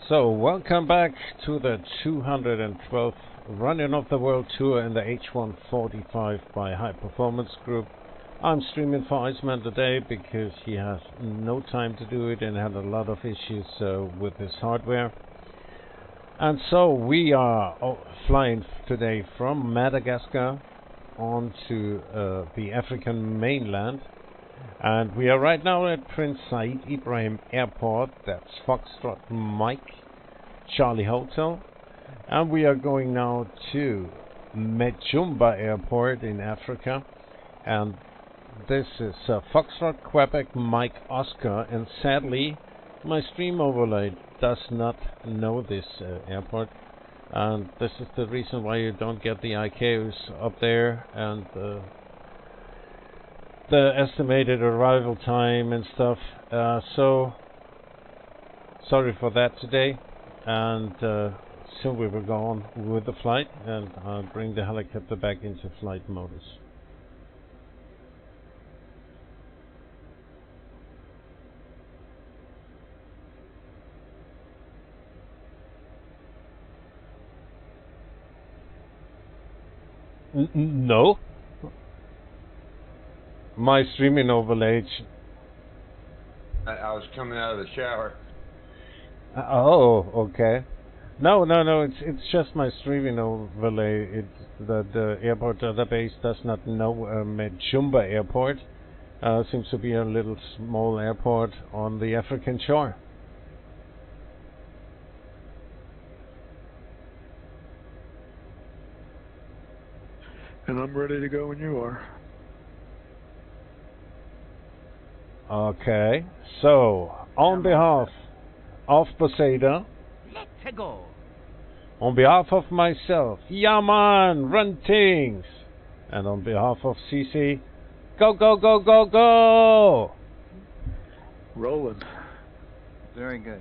So, welcome back to the 212th running of the World Tour in the H145 by High Performance Group. I'm streaming for Iceman today because he has no time to do it and had a lot of issues with his hardware. And so we are flying today from Madagascar onto the African mainland. And we are right now at Prince Said Ibrahim Airport. That's Foxtrot Mike Charlie Hotel. And we are going now to Mejumba Airport in Africa. And this is Foxtrot Quebec Mike Oscar. And sadly, my stream overlay does not know this airport. And this is the reason why you don't get the ICAOs up there and the estimated arrival time and stuff. So sorry for that today, and soon we will go on with the flight and bring the helicopter back into flight modus. No. My streaming overlay. I was coming out of the shower. Oh, okay. No. It's just my streaming overlay. The airport database does not know Mejumba Airport. Seems to be a little small airport on the African shore. And I'm ready to go when you are. Okay, so on behalf of Posada, let's go. On behalf of myself, Yaman, run things, and on behalf of CC, go, go, go, go, go! Rolling. Very good.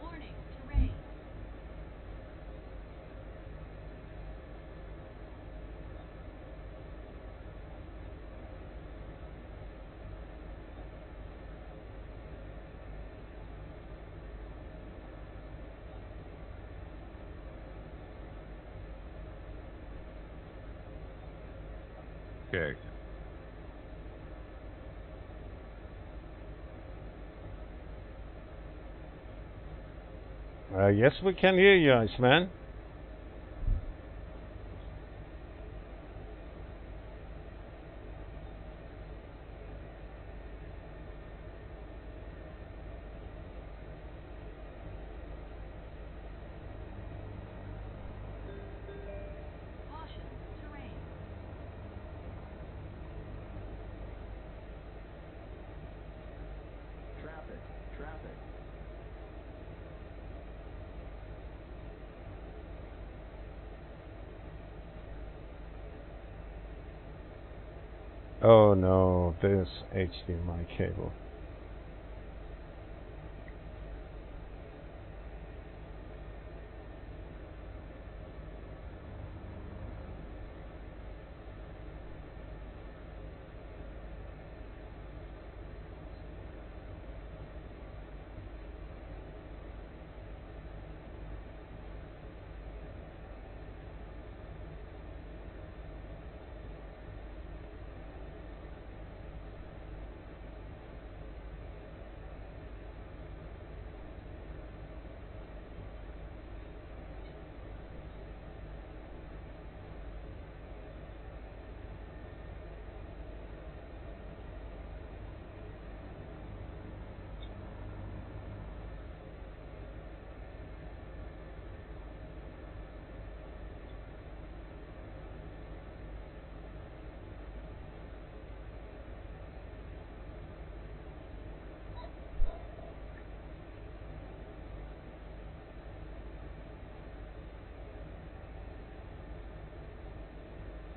Warning, terrain. Okay. Yes, we can hear you, Iceman. Caution, terrain. Traffic. Oh no, this HDMI cable.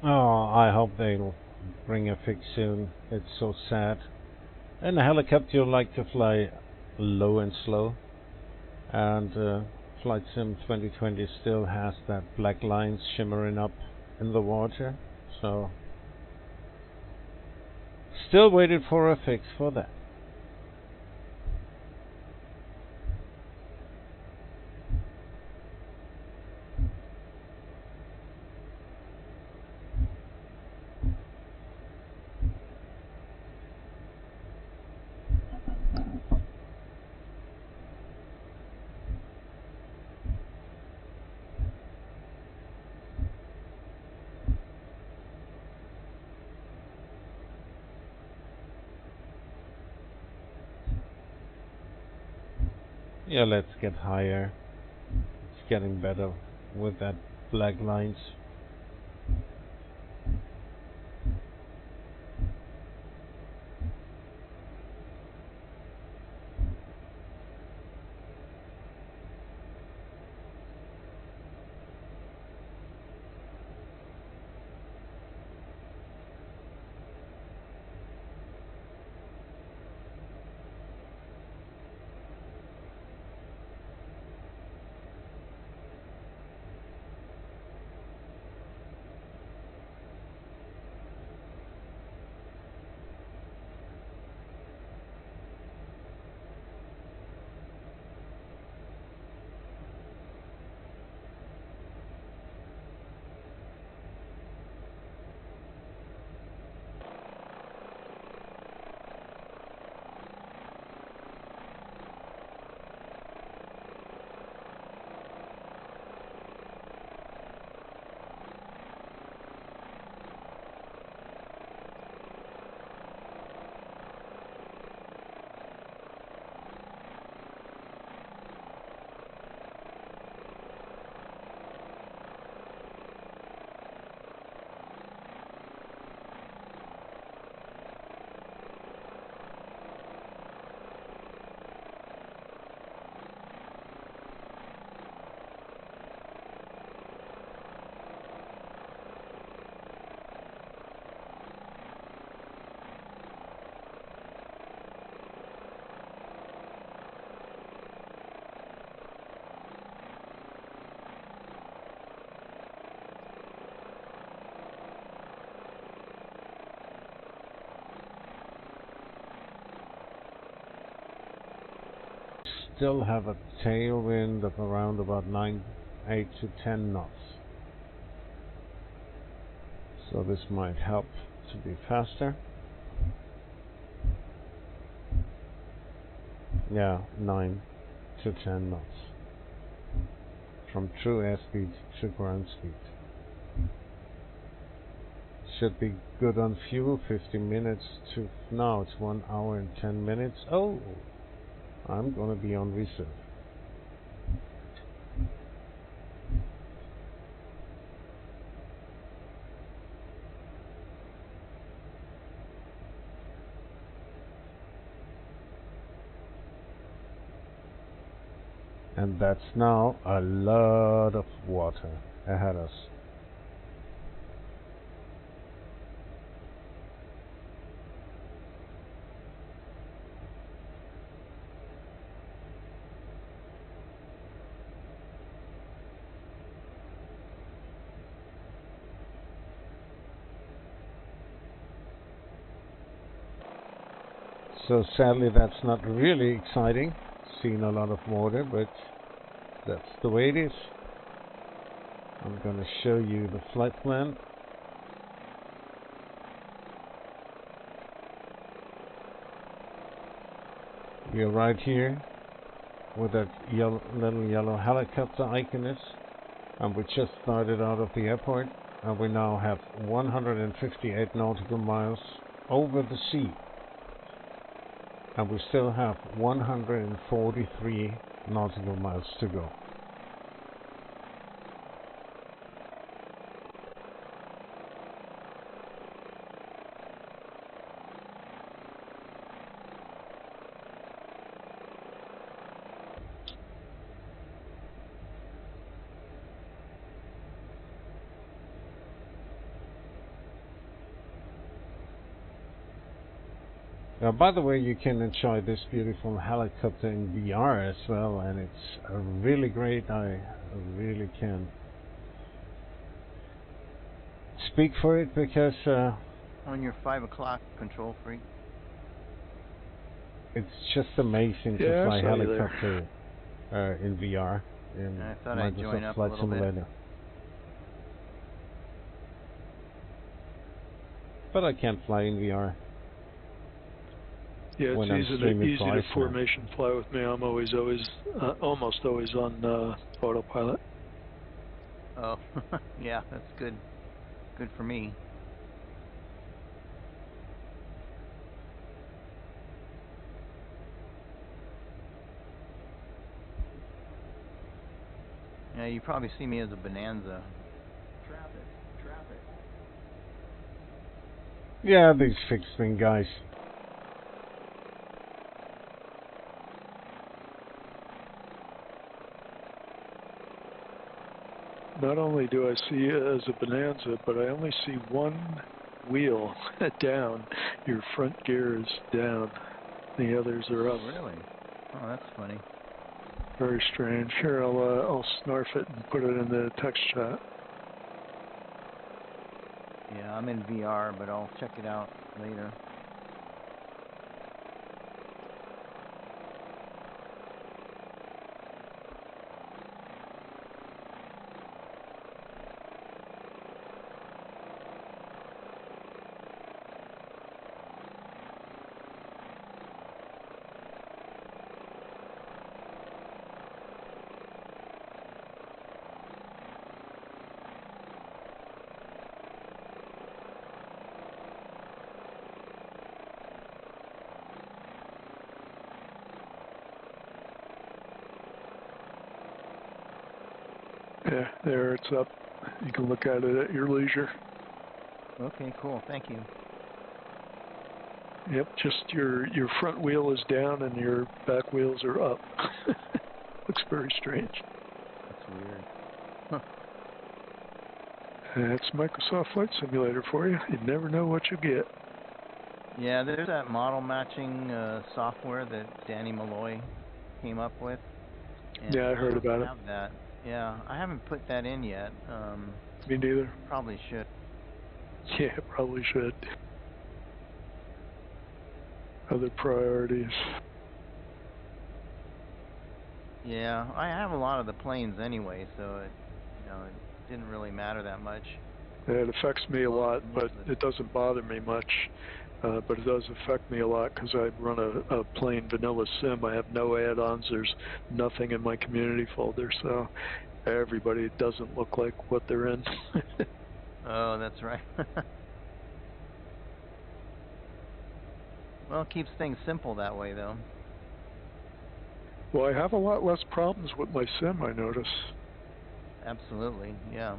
Oh, I hope they'll bring a fix soon. It's so sad. In a helicopter, you like to fly low and slow, and Flight Sim 2020 still has that black lines shimmering up in the water, so still waiting for a fix for that. Yeah, let's get higher. It's getting better with that black lines. Still have a tailwind of around about 8 to 10 knots. So this might help to be faster. Yeah, 9 to 10 knots. From true airspeed to ground speed. Should be good on fuel, 50 minutes to... now it's 1 hour and 10 minutes. Oh! I'm gonna be on reserve. And that's now a lot of water ahead of us. So sadly that's not really exciting, seeing a lot of water, but that's the way it is. I'm gonna show you the flight plan. We are right here with that little yellow helicopter icon, and we just started out of the airport, and we now have 158 nautical miles over the sea. And we still have 143 nautical miles to go. By the way, you can enjoy this beautiful helicopter in VR as well, and it's really great. I really can speak for it because On your 5 o'clock control freak. it's just amazing Yeah, to I fly saw you there. helicopter in VR in I thought I'd join Microsoft up a Flight little bit. Simulator. But I can't fly in VR. Yeah, When it's I'm easy streaming to flights now. formation fly with me. I'm always almost always on autopilot. Oh, yeah, that's good. Good for me. Yeah, you probably see me as a bonanza. Traffic, traffic. Yeah, these fixed wing guys. Not only do I see it as a bonanza, but I only see one wheel down. Your front gear is down. The others are up. Really? Oh, that's funny. Very strange. Here, I'll snarf it and put it in the text chat. Yeah, I'm in VR, but I'll check it out later. Yeah, there it's up. You can look at it at your leisure. Okay, cool. Thank you. Yep, just your front wheel is down and your back wheels are up. Looks very strange. That's weird. That's Microsoft Flight Simulator for you. You never know what you get. Yeah, there's that model matching software that Danny Malloy came up with. And Yeah, I heard don't about it. have that. Yeah, I haven't put that in yet. Me neither. Probably should. Yeah, probably should. Other priorities. Yeah, I have a lot of the planes anyway, so it didn't really matter that much. It affects me a lot, Most but of the it doesn't bother me much. But it does affect me a lot because I run a plain vanilla sim. I have no add-ons. There's nothing in my community folder, so everybody doesn't look like what they're in. Oh, that's right. Well, it keeps things simple that way, though. Well, I have a lot less problems with my sim, I notice. Absolutely, yeah.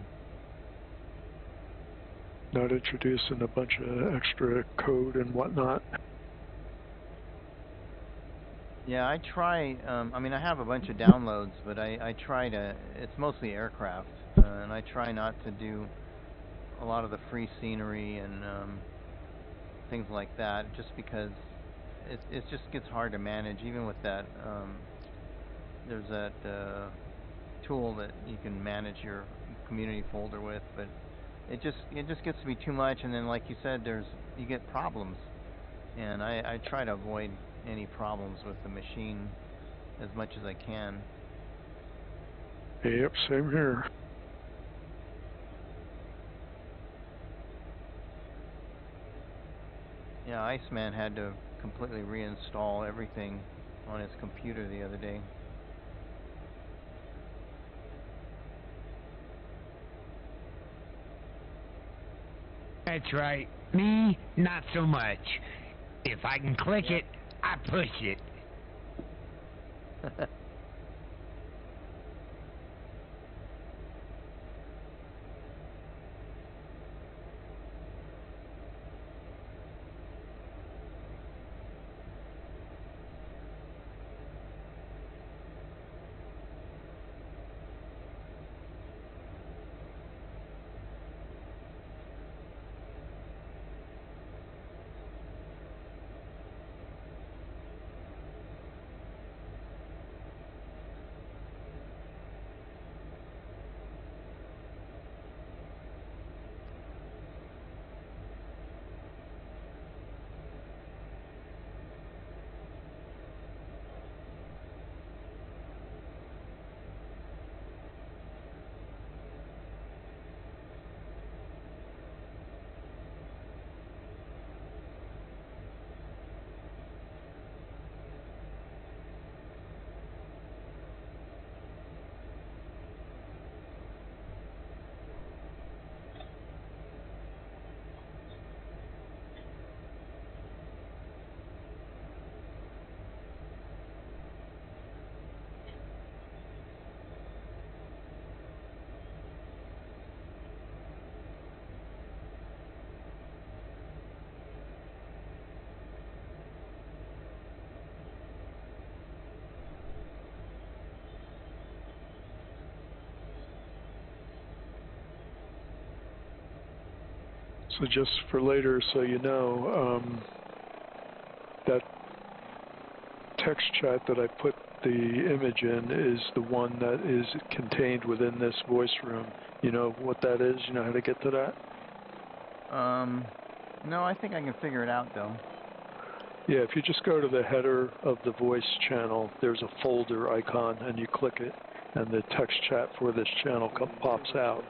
Not introducing a bunch of extra code and whatnot. Yeah, I try, I mean, I have a bunch of downloads, but I try to, it's mostly aircraft, and I try not to do a lot of the free scenery and things like that, just because it just gets hard to manage, even with that, there's that tool that you can manage your community folder with, but it just gets to be too much, and then like you said, you get problems, and I try to avoid any problems with the machine as much as I can. Yep, same here. Yeah, Iceman had to completely reinstall everything on his computer the other day. That's right. Me, not so much. If I can click it, I push it. So just for later, so you know, that text chat that I put the image in is the one that is contained within this voice room. You know what that is? You know how to get to that? No, I think I can figure it out though. Yeah, if you just go to the header of the voice channel, there's a folder icon, and you click it, and the text chat for this channel pops out,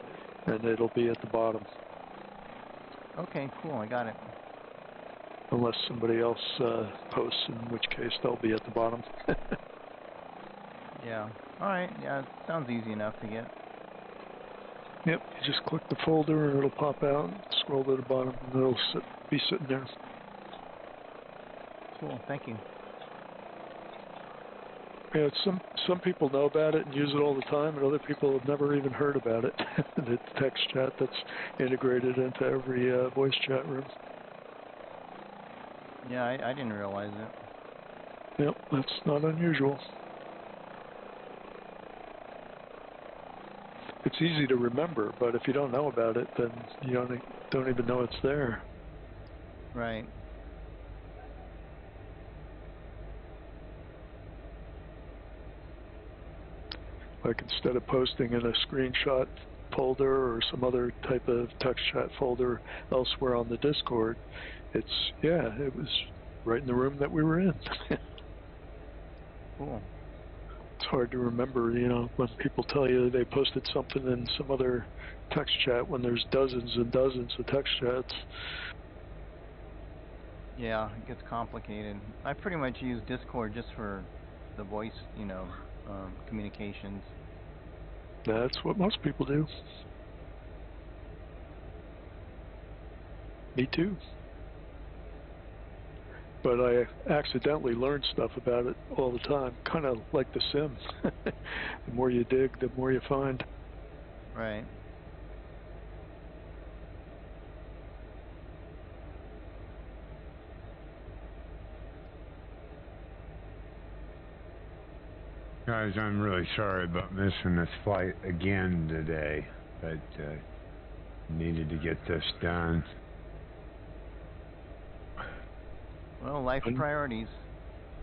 and it'll be at the bottom. Okay, cool, I got it. Unless somebody else posts, in which case they'll be at the bottom. Yeah. Alright, yeah, it sounds easy enough to get. Yep, you just click the folder and it'll pop out, scroll to the bottom, and it'll be sitting there. Cool, thank you. Yeah, some people know about it and use it all the time, and other people have never even heard about it. The text chat that's integrated into every voice chat room. Yeah, I didn't realize it. Yep, that's not unusual. It's easy to remember, but if you don't know about it, then you don't even know it's there. Right. Like instead of posting in a screenshot folder or some other type of text chat folder elsewhere on the Discord, it was right in the room that we were in. Cool. It's hard to remember, you know, when people tell you they posted something in some other text chat when there's dozens and dozens of text chats. Yeah, it gets complicated. I pretty much use Discord just for the voice, you know, communications. That's what most people do. Me too. But I accidentally learn stuff about it all the time, kind of like The Sims. The more you dig, the more you find. Right. Guys, I'm really sorry about missing this flight again today, but needed to get this done. Well, life priorities.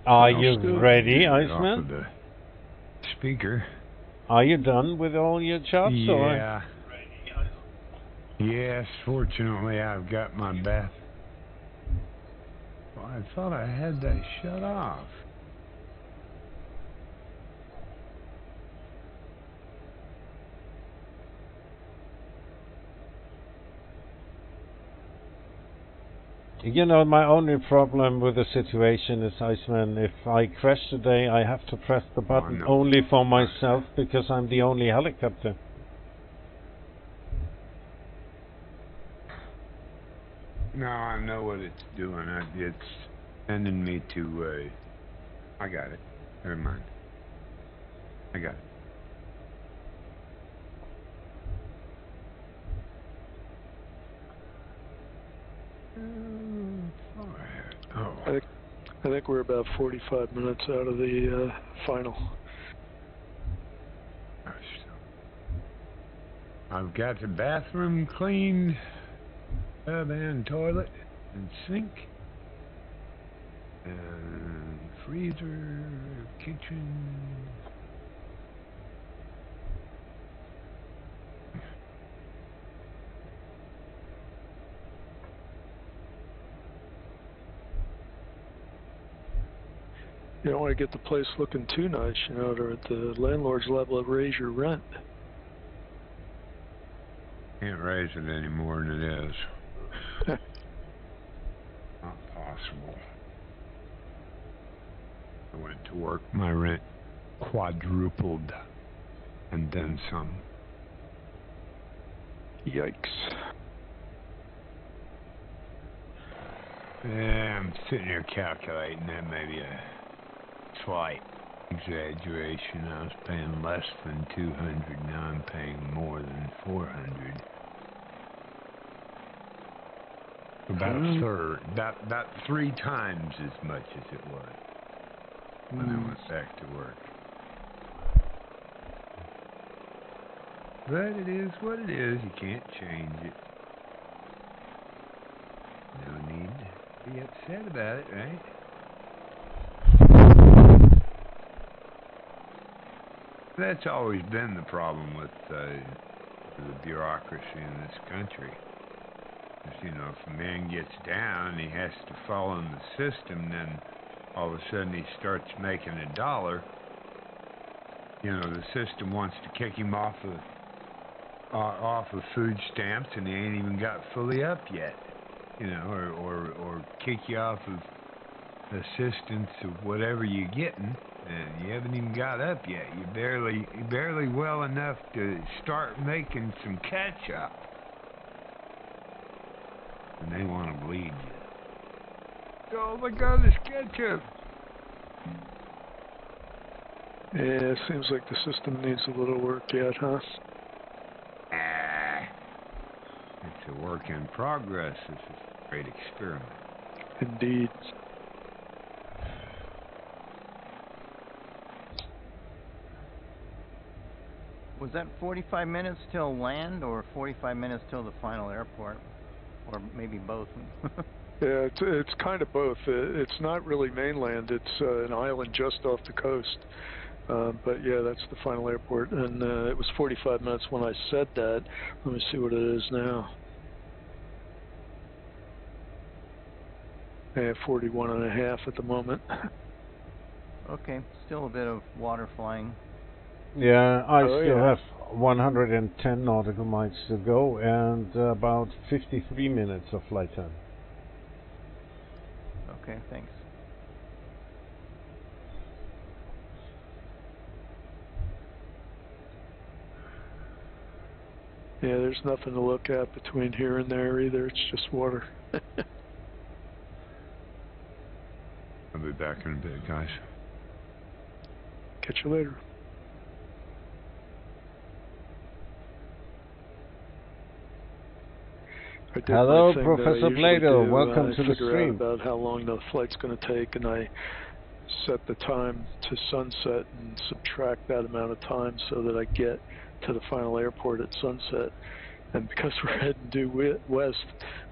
Are you ready, Off Iceman? of the speaker. Are you done with all your jobs? Yeah. Yes, fortunately I've got my bath. Well, I thought I had that shut off. You know, my only problem with the situation is, Iceman, if I crash today, I have to press the button only for myself because I'm the only helicopter. No, I know what it's doing. It's sending me to, I got it. Never mind. I got it. Oh. I think we're about 45 minutes out of the final. I've got the bathroom cleaned, tub and toilet and sink, and freezer, kitchen. You don't want to get the place looking too nice, you know, or at the landlord's level, raise your rent. Can't raise it any more than it is. Not possible. I went to work, my rent quadrupled, and then some. Yikes. Yeah, I'm sitting here calculating that maybe a slight exaggeration. I was paying less than 200, now I'm paying more than 400. About third, about 3 times as much as it was when I went back to work. But it is what it is. You can't change it. be upset about it, right? That's always been the problem with the bureaucracy in this country. Because, you know, if a man gets down and he has to follow in the system, then all of a sudden he starts making $1. You know, the system wants to kick him off of food stamps, and he ain't even got fully up yet. You know, or kick you off of assistance of whatever you're getting, and you haven't even got up yet. You're barely well enough to start making some catch up, and they want to bleed you. Oh my God, it's ketchup! Yeah, it seems like the system needs a little work yet, huh? It's a work in progress. This is a great experiment. Indeed. Was that 45 minutes till land or 45 minutes till the final airport? Or maybe both? Yeah, it's kind of both. It's not really mainland. It's an island just off the coast. But yeah, that's the final airport. And it was 45 minutes when I said that. Let me see what it is now. Yeah, 41.5 at the moment. Okay, still a bit of water flying. Yeah, I Oh, still yeah. have 110 nautical miles to go and about 53 minutes of flight time. Okay, thanks. Yeah, there's nothing to look at between here and there either. It's just water. I'll be back in a bit, guys. Catch you later. I did Hello, my thing that I Professor usually Blado. do. Welcome to the figure stream. out about how long the flight's going to take, and I set the time to sunset and subtract that amount of time so that I get to the final airport at sunset. And because we're heading due west,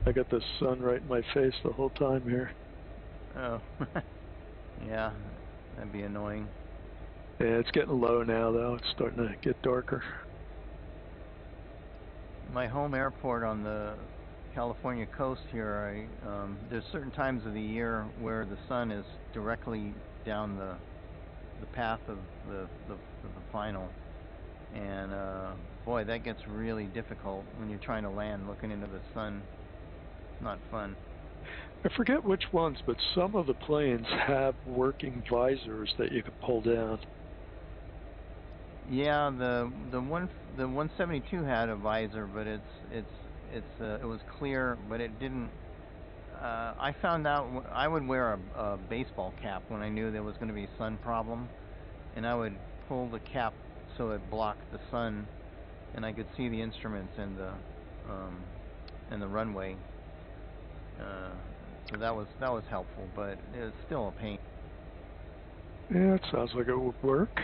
I got the sun right in my face the whole time here. Oh, yeah, that'd be annoying. Yeah, it's getting low now, though. It's starting to get darker. My home airport on the California coast here, there's certain times of the year where the sun is directly down the path of the final, and boy, that gets really difficult when you're trying to land looking into the sun. Not fun. I forget which ones, but some of the planes have working visors that you can pull down. Yeah, the 172 had a visor, but it was clear, but it didn't. I found out I would wear a baseball cap when I knew there was going to be a sun problem, and I would pull the cap so it blocked the sun, and I could see the instruments and the runway. So that was helpful, but it's still a pain. Yeah, it sounds like it would work.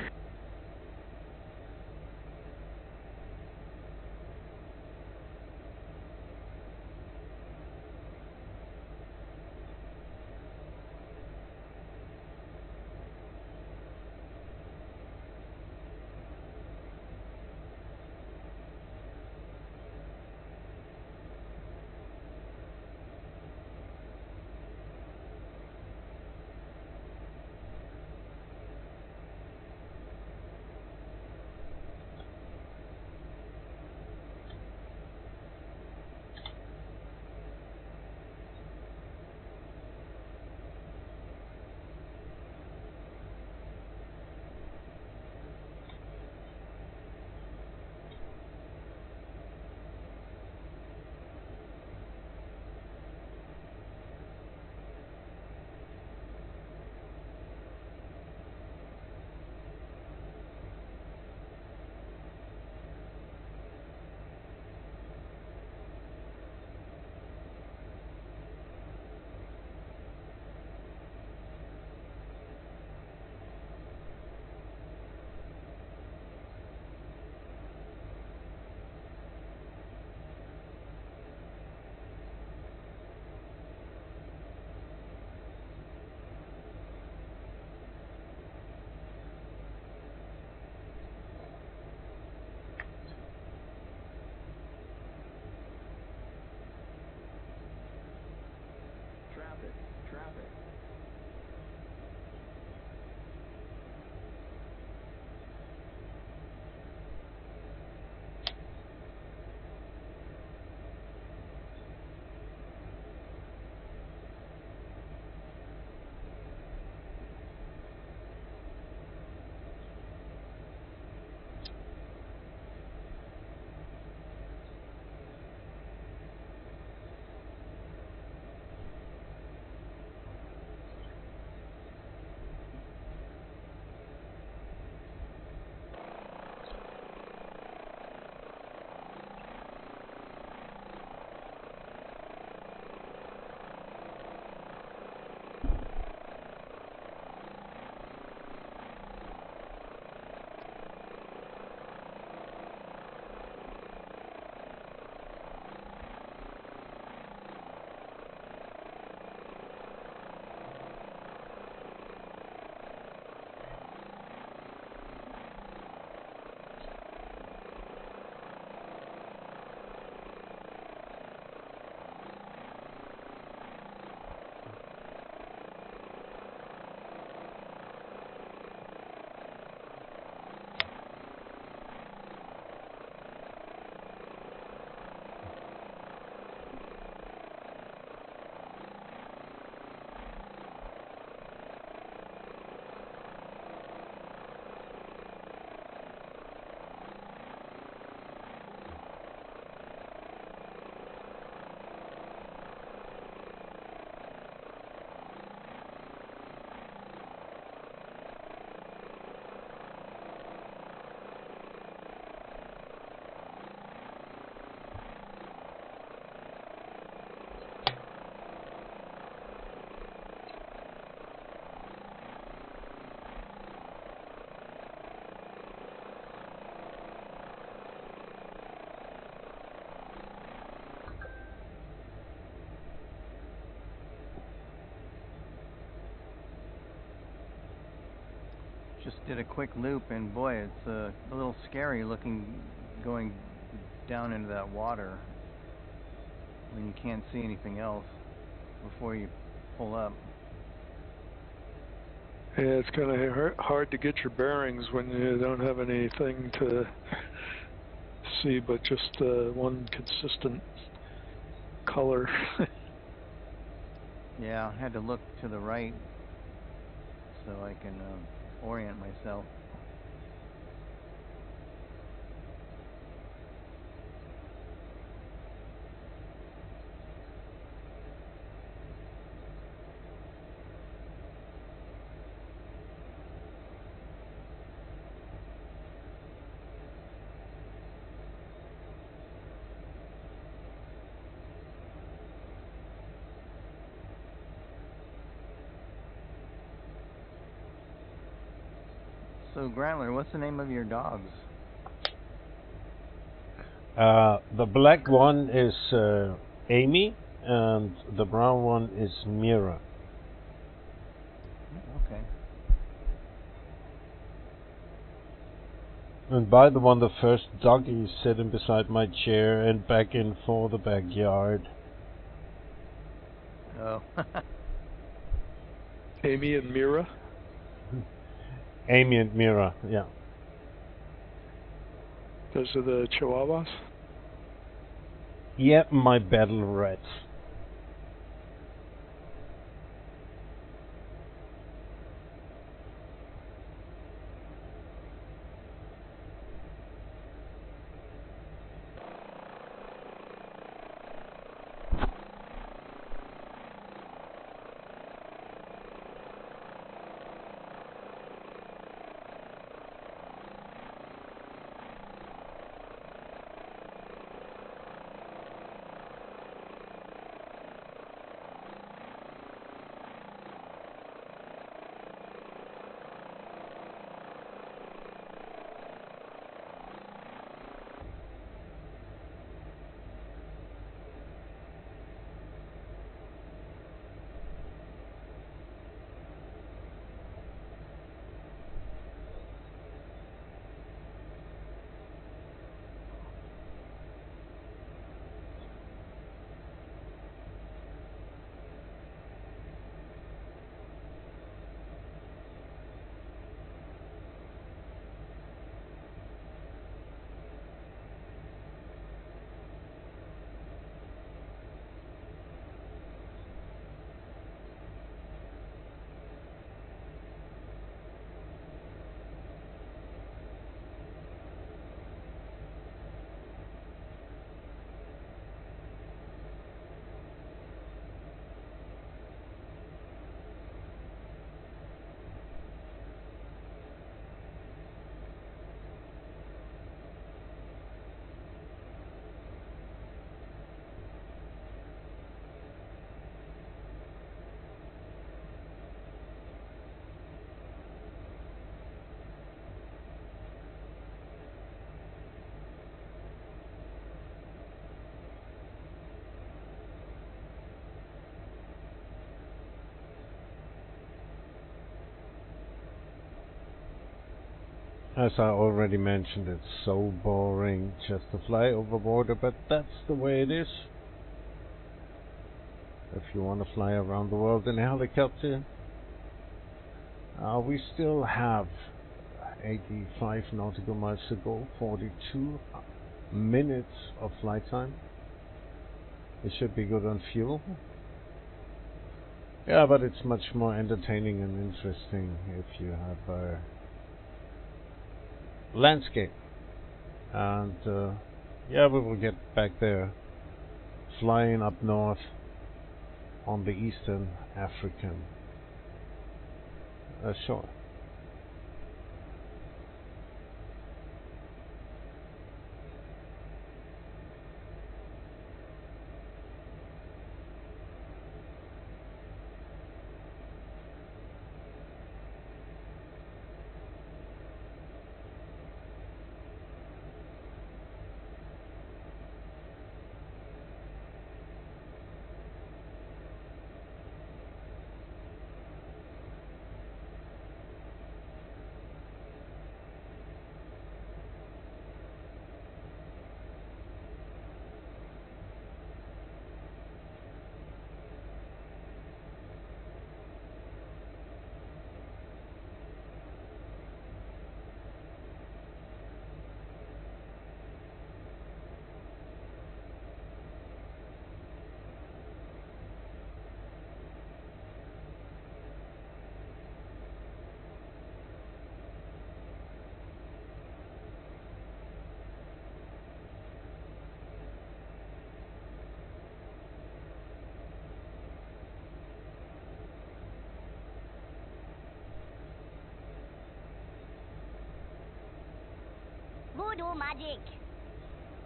just did a quick loop, and boy, it's a little scary looking going down into that water when you can't see anything else before you pull up. Yeah, it's kind of hard to get your bearings when you don't have anything to see but just one consistent color. Yeah, I had to look to the right so I can orient myself. So, Grantler, what's the name of your dogs? The black one is Amy, and the brown one is Mira. Okay. And by the one, the first doggy is sitting beside my chair and back in for the backyard. Oh. Amy and Mira? Amy and Mira, yeah. Those are the Chihuahuas? Yeah, my battle rats. As I already mentioned, it's so boring just to fly over water, but that's the way it is. If you want to fly around the world in a helicopter, we still have 85 nautical miles to go, 42 minutes of flight time. It should be good on fuel. Yeah, but it's much more entertaining and interesting if you have a landscape. And yeah, we will get back there, flying up north on the eastern African shore. voodoo magic.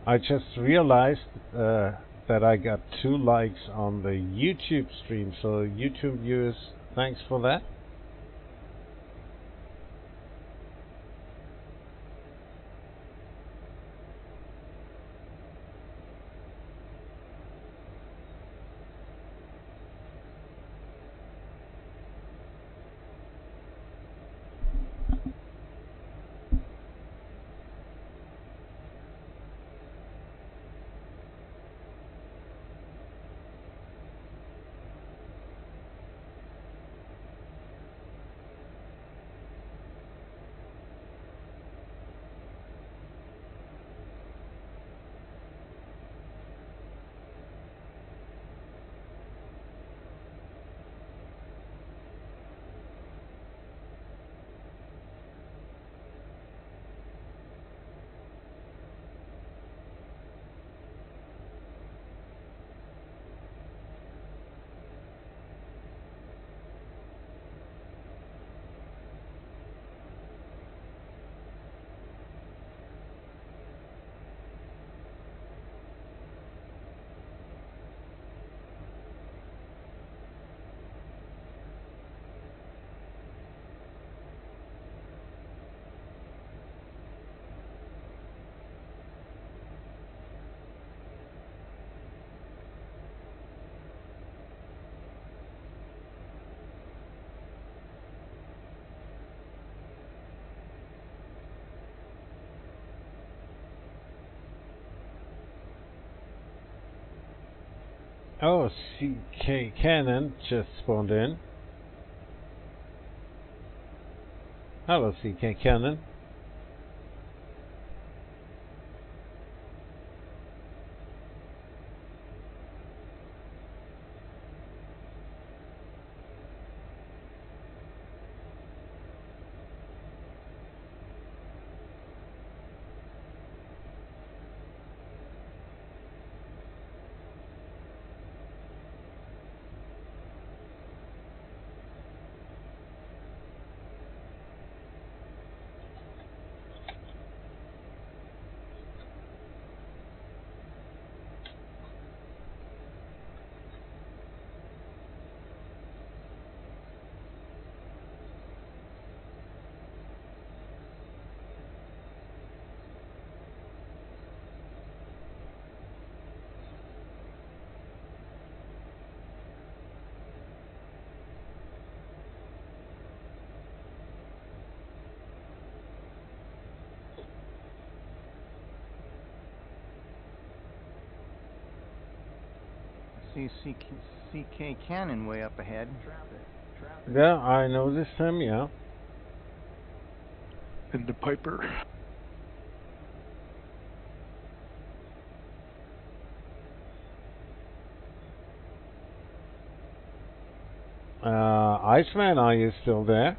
I just realized that I got 2 likes on the YouTube stream, so YouTube viewers, thanks for that. Oh, CK Cannon just spawned in. Hello, CK Cannon. I see CK Cannon way up ahead. Yeah, I noticed him, yeah. And the Piper. Iceman, are you still there?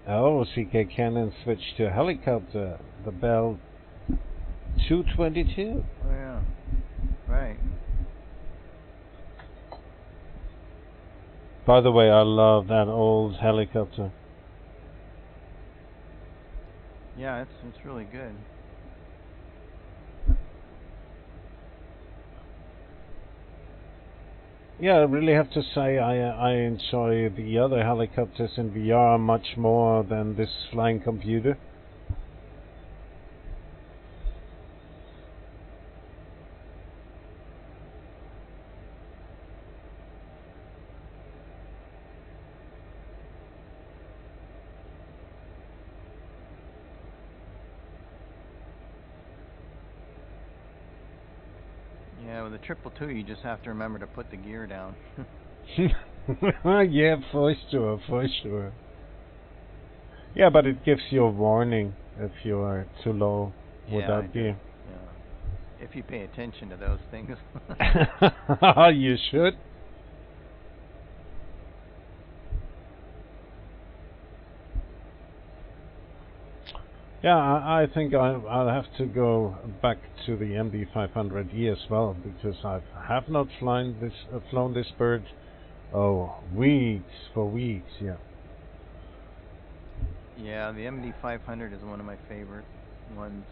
Oh, CK Cannon switched to helicopter. The Bell 222. Oh yeah, right. By the way, I love that old helicopter. Yeah, it's really good. Yeah, I really have to say I enjoy the other helicopters in VR much more than this flying computer. Yeah, with the 222, you just have to remember to put the gear down. Yeah, for sure, for sure. Yeah, but it gives you a warning if you are too low without gear. Yeah. If you pay attention to those things. You should. Yeah, I think I'll have to go back to the MD-500E as well, because I have not flown this bird. Oh, for weeks, yeah. Yeah, the MD-500 is one of my favorite ones.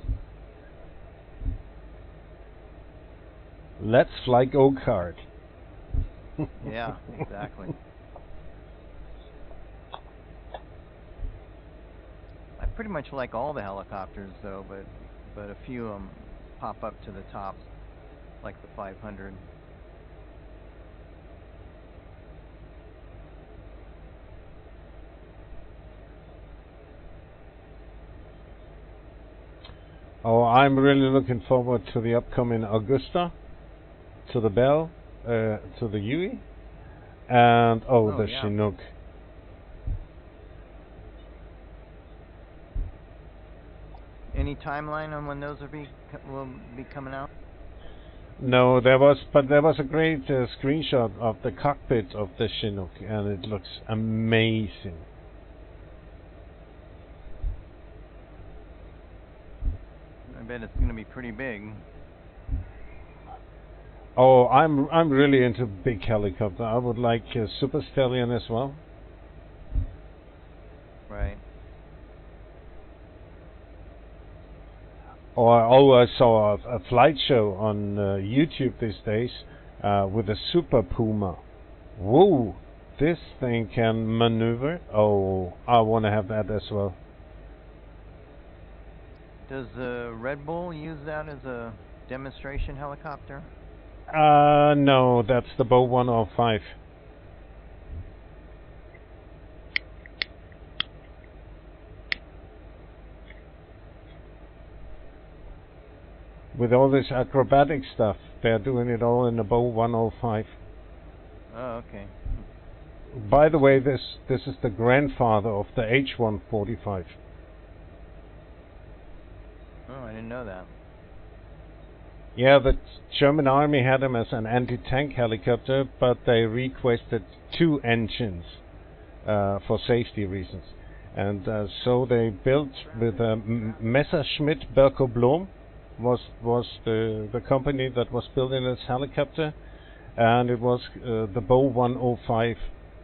Let's fly go-kart. Yeah, exactly. I pretty much like all the helicopters though, but a few of them pop up to the top, like the 500. Oh, I'm really looking forward to the upcoming Augusta, to the Bell, to the Huey, and the yeah. Chinook. Any timeline on when those will be coming out? No, there was a great screenshot of the cockpit of the Chinook, and it looks amazing. I bet it's going to be pretty big. Oh, I'm really into big helicopter. I would like a Super Stallion as well. Right. I saw a flight show on YouTube these days with a Super Puma. Whoa, this thing can maneuver. Oh, I want to have that as well. Does Red Bull use that as a demonstration helicopter? No, that's the Bow 105. With all this acrobatic stuff, they're doing it all in the Bow 105. Oh, okay. By the way, this is the grandfather of the H145. Oh, I didn't know that. Yeah, the German army had them as an anti-tank helicopter, but they requested 2 engines for safety reasons. And so they built with Messerschmitt Berko-Blom was the company that was building this helicopter, and it was the Bow 105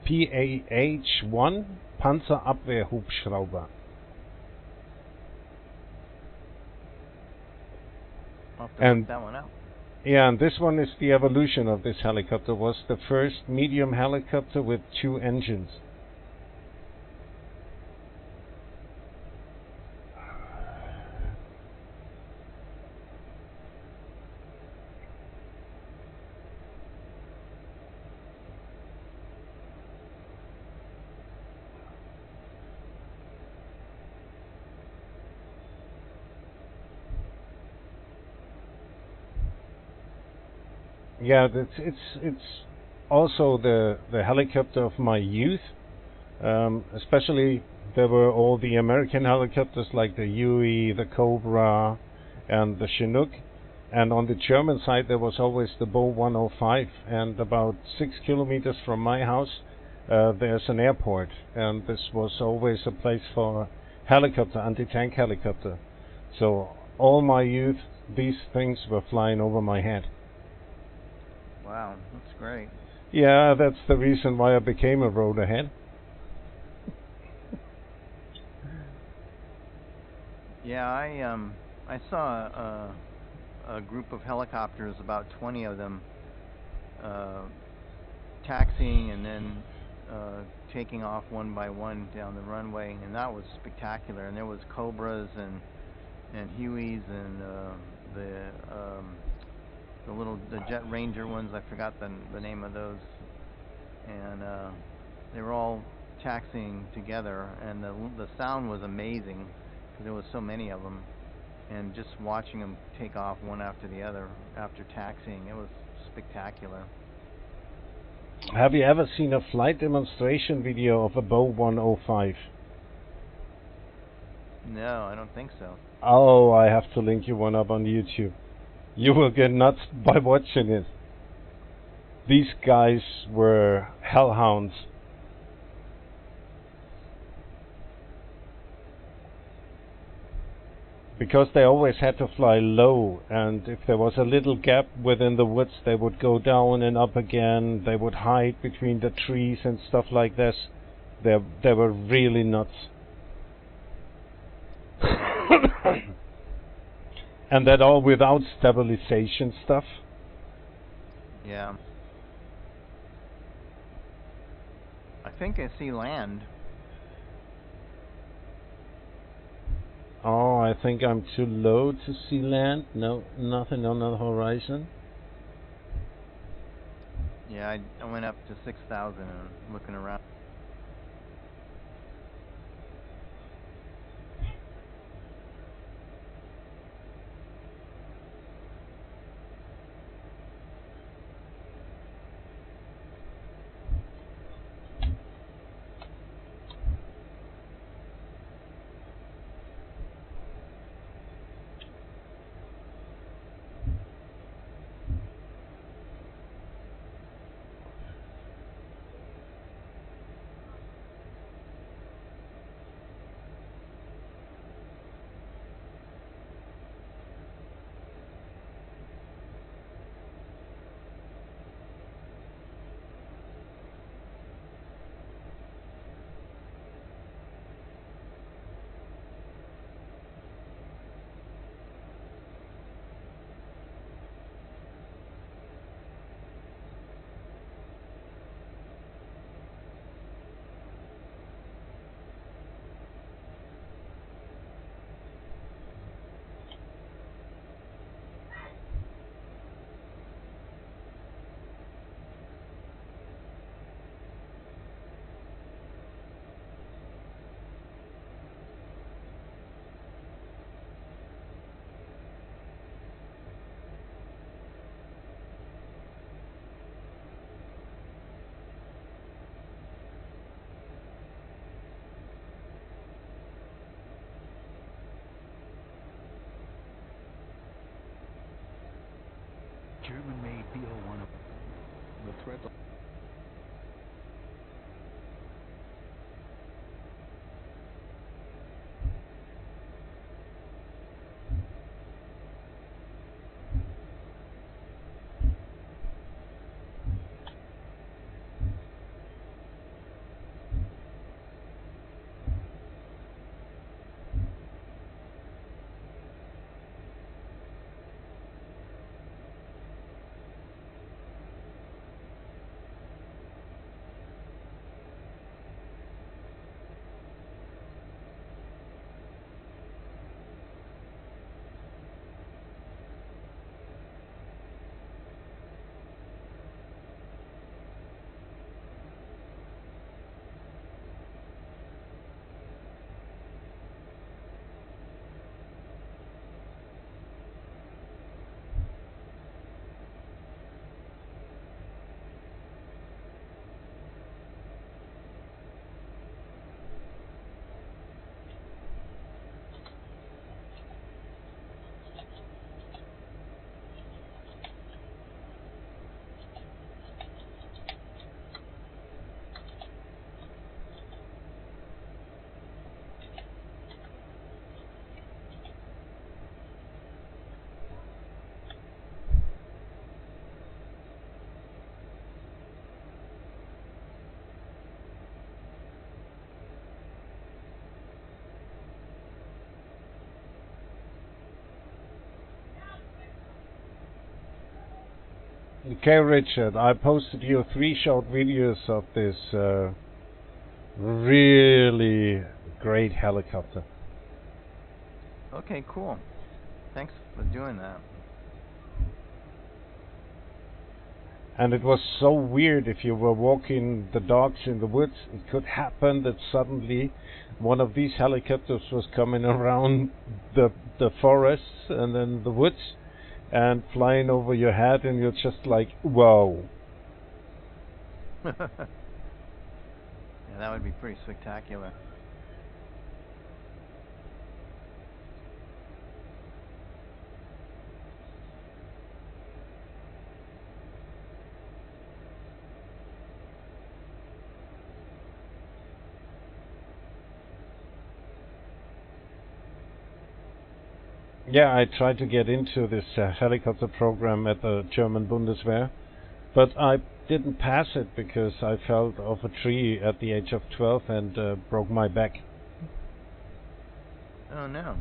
PAH-1 Panzerabwehrhubschrauber. I'll have to look that one out. Yeah, and this one is the evolution of this helicopter. Was the first medium helicopter with 2 engines. Yeah, it's also the helicopter of my youth. Especially there were all the American helicopters like the Huey, the Cobra, and the Chinook. And on the German side there was always the Bow 105. And about 6 kilometers from my house there's an airport, and this was always a place for helicopter, anti-tank helicopter. So all my youth, these things were flying over my head. Wow, that's great. Yeah, that's the reason why I became a road ahead. Yeah, I saw a group of helicopters, about 20 of them, taxiing and then taking off one by one down the runway, and that was spectacular. And there was Cobras and Hueys and the Jet Ranger ones. I forgot the name of those, and they were all taxiing together, and the sound was amazing because there was so many of them, and just watching them take off one after the other after taxiing, it was spectacular. Have you ever seen a flight demonstration video of a Bow 105? No, I don't think so. Oh, I have to link you one up on YouTube. You will get nuts by watching it. These guys were hellhounds. Because they always had to fly low, and if there was a little gap within the woods, they would go down and up again. They would hide between the trees and stuff like this. They were really nuts. And that all without stabilization stuff. Yeah. I think I see land. Oh, I think I'm too low to see land. No, nothing on the horizon. Yeah, I went up to 6,000 and looking around. German-made BO-1. The threat. Okay, Richard, I posted you 3 short videos of this really great helicopter. Okay, cool. Thanks for doing that. And it was so weird. If you were walking the dogs in the woods, it could happen that suddenly one of these helicopters was coming around the forests and then the woods and flying over your head, and you're just like, whoa. Yeah, that would be pretty spectacular. Yeah, I tried to get into this helicopter program at the German Bundeswehr, but I didn't pass it because I fell off a tree at the age of 12 and broke my back. Oh no.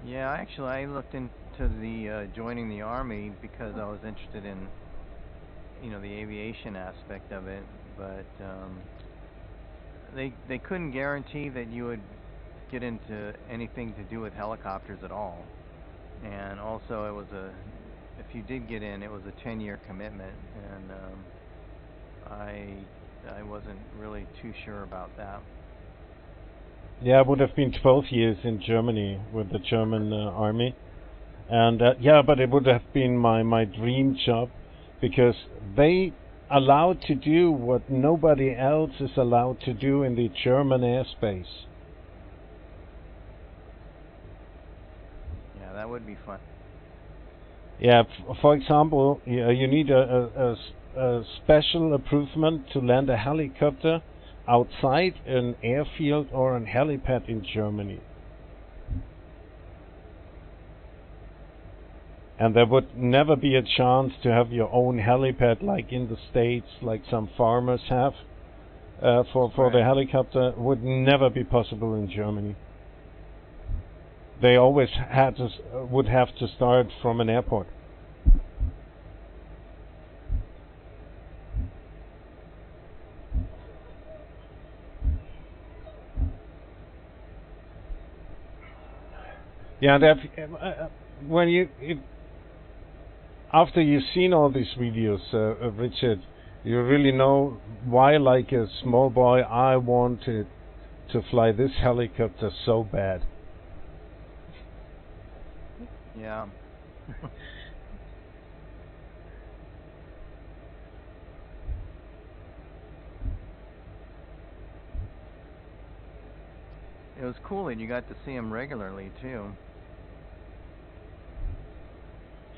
Yeah, actually I looked into the joining the Army because I was interested in, you know, the aviation aspect of it, but they couldn't guarantee that you would get into anything to do with helicopters at all. And also it was if you did get in, it was a 10-year commitment, and I wasn't really too sure about that. Yeah, I would have been 12 years in Germany with the German Army, and yeah, but it would have been my dream job, because they allowed to do what nobody else is allowed to do in the German airspace. Yeah, that would be fun. Yeah, for example, you need a special approval to land a helicopter outside an airfield or an helipad in Germany. And there would never be a chance to have your own helipad like in the States, like some farmers have for Right. the helicopter. Would never be possible in Germany. They always would have to start from an airport. Yeah, when after you've seen all these videos, Richard, you really know why, like a small boy, I wanted to fly this helicopter so bad. Yeah. It was cool that you got to see him regularly too.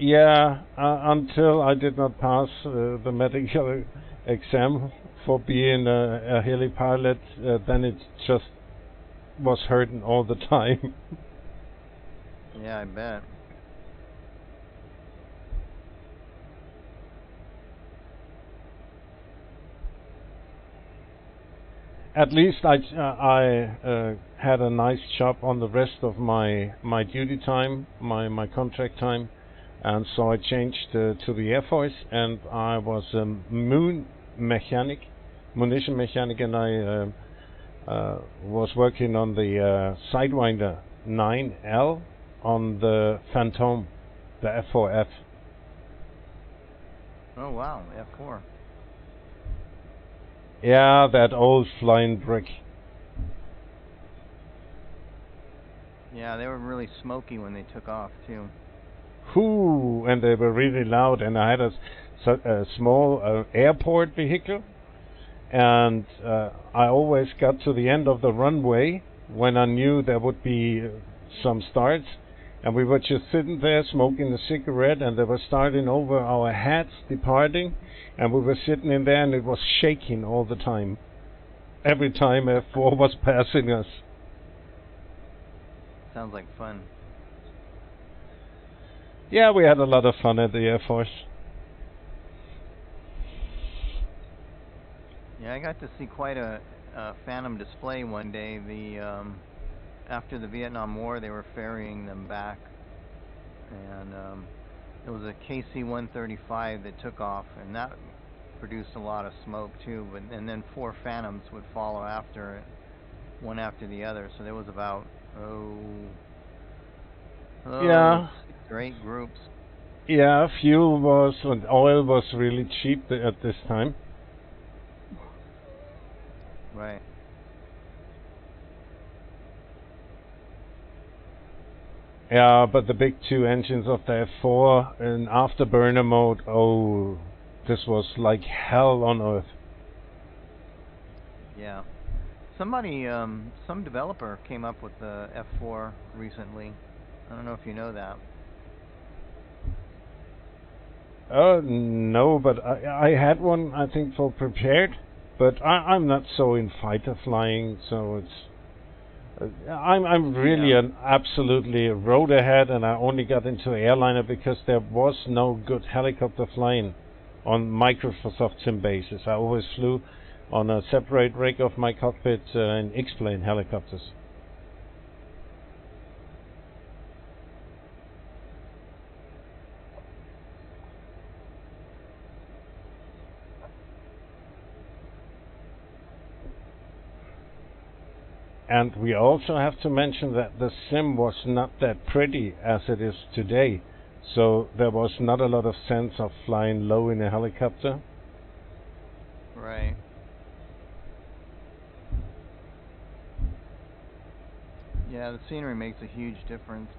Yeah, until I did not pass the medical exam for being a heli pilot, then it just was hurting all the time. Yeah, I bet. At least I had a nice job on the rest of my duty time, my contract time, and so I changed to the Air Force, and I was a munition mechanic, and I was working on the Sidewinder 9L on the Phantom, the F4F. Oh wow, F4. Yeah, that old flying brick. Yeah, they were really smoky when they took off too. Whoo, and they were really loud, and I had a small airport vehicle, and I always got to the end of the runway when I knew there would be some starts, and we were just sitting there smoking a cigarette, and they were starting over our heads, departing, and we were sitting in there, and it was shaking all the time, every time F4 was passing us. Sounds like fun. Yeah, we had a lot of fun at the Air Force. Yeah, I got to see quite a Phantom display one day. after the Vietnam War, they were ferrying them back, and it was a KC-135 that took off, and that produced a lot of smoke too. And then 4 Phantoms would follow after it, one after the other. So there was about 6 or 8 groups. Yeah, fuel was and oil was really cheap at this time. Right. Yeah, but the big 2 engines of the F4 in afterburner mode, oh, this was like hell on earth. Yeah. Somebody, some developer came up with the F4 recently. I don't know if you know that. No, but I had one, I think, for prepared, but I'm not so in fighter flying, so it's I'm really an absolutely road ahead, and I only got into airliner because there was no good helicopter flying on Microsoft Sim bases. I always flew on a separate rig of my cockpit in X-plane helicopters. And we also have to mention that the sim was not that pretty as it is today, so there was not a lot of sense of flying low in a helicopter. Right. Yeah, the scenery makes a huge difference.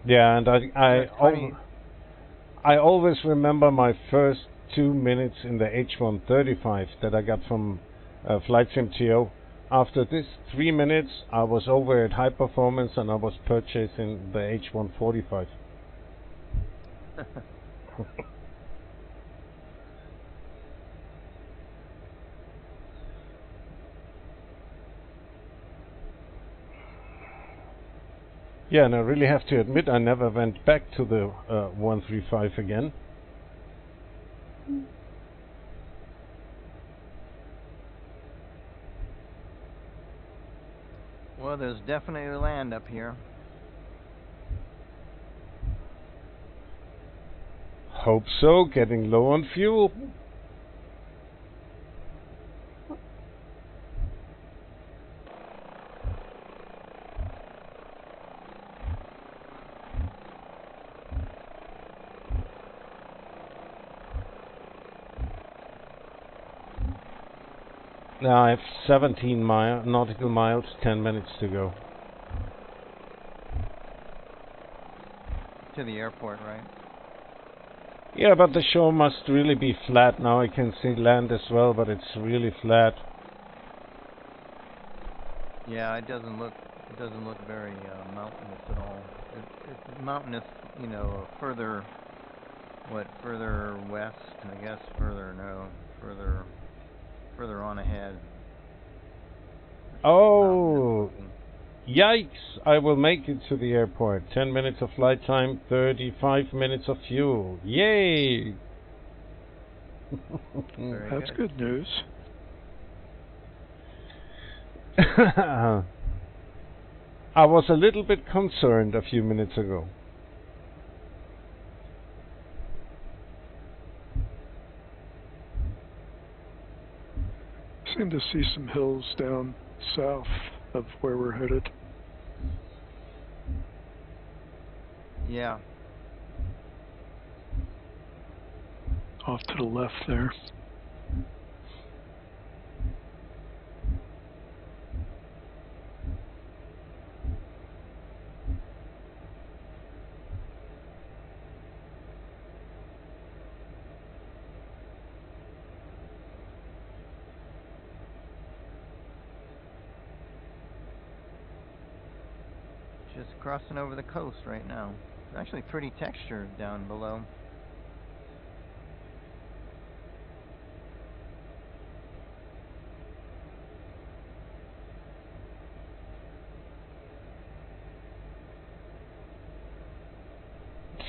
Yeah, and I always remember my first 2 minutes in the H135 that I got from Flight Sim TO. After this 3 minutes, I was over at High Performance and I was purchasing the H145. Yeah, and I really have to admit I never went back to the 135 again. Well, there's definitely land up here. Hope so, getting low on fuel. Now I have 17 nautical miles, 10 minutes to go. To the airport, right? Yeah, but the shore must really be flat. Now I can see land as well, but it's really flat. Yeah, it doesn't look very mountainous at all. It's mountainous, you know, further west, I guess. Further on ahead. Oh, yikes! I will make it to the airport. 10 minutes of flight time, 35 minutes of fuel. Yay! That's good news. I was a little bit concerned a few minutes ago. Seem to see some hills down south of where we're headed. Yeah. Off to the left there. Just crossing over the coast right now. It's actually pretty textured down below.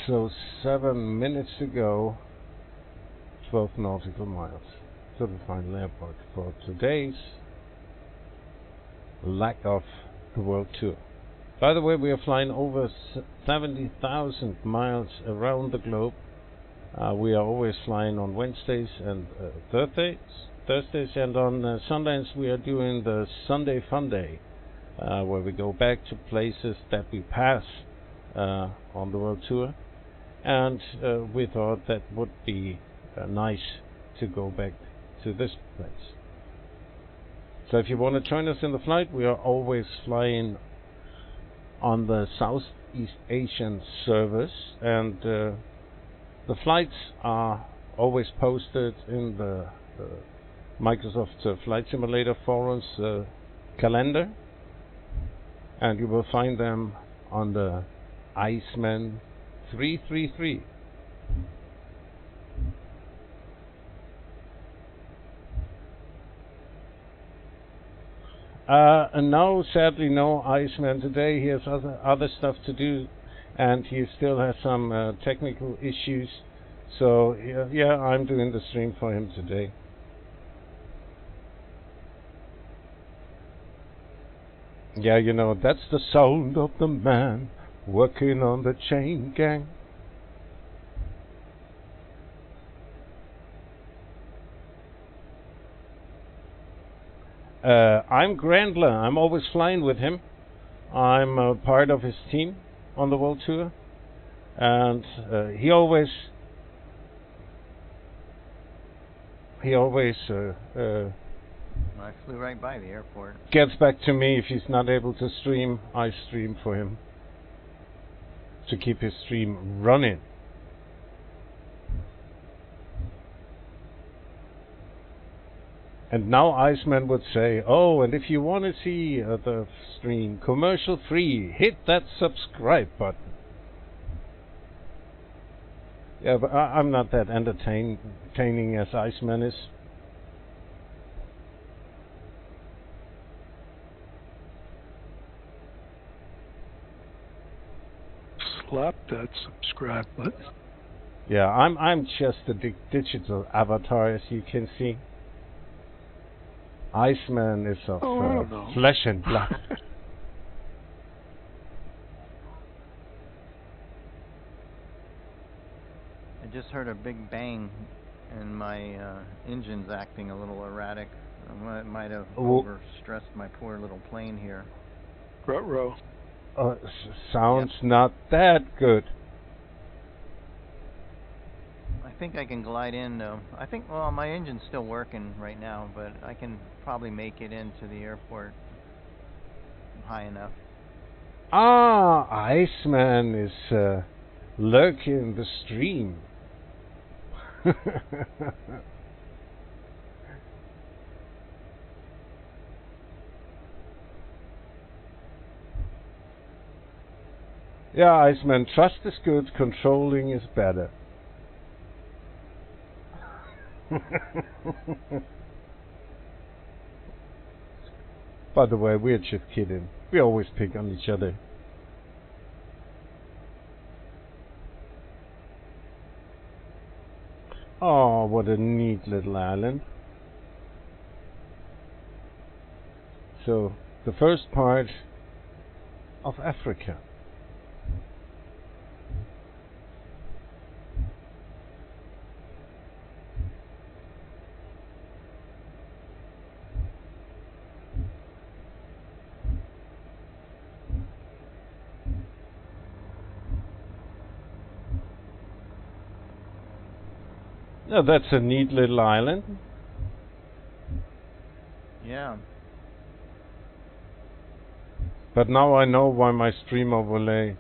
So 7 minutes to go, 12 nautical miles to the final airport for today's leg of the world tour. By the way, we are flying over 70,000 miles around the globe. We are always flying on Wednesdays and Thursdays, and on Sundays we are doing the Sunday Fun Day, where we go back to places that we pass on the world tour, and we thought that would be nice to go back to this place. So if you want to join us in the flight, we are always flying on the Southeast Asian service, and the flights are always posted in the Microsoft Flight Simulator forums calendar, and you will find them on the Iceman 333. And no, sadly, no Iceman today. He has other stuff to do, and he still has some technical issues. So yeah, I'm doing the stream for him today. Yeah, you know, that's the sound of the man working on the chain gang. I'm Grandler. I'm always flying with him. I'm a part of his team on the world tour, and he always I flew right by the airport. Gets back to me if he's not able to stream. I stream for him to keep his stream running. And now Iceman would say, oh, and if you want to see the stream commercial free, hit that subscribe button. Yeah, but I'm not that entertaining as Iceman is. Slap that subscribe button. Yeah, I'm just a digital avatar, as you can see. Iceman is of flesh and blood. I just heard a big bang, and my engine's acting a little erratic. I might have overstressed my poor little plane here. Ruh-roh. Sounds not that good. I think I can glide in, though. Well, my engine's still working right now, but I can probably make it into the airport high enough. Ah, Iceman is lurking the stream. Yeah, Iceman, trust is good, controlling is better. By the way, we're just kidding. We always pick on each other. Oh, what a neat little island. So, the first part of Africa. Now that's a neat little island. Yeah. But now I know why my stream overlay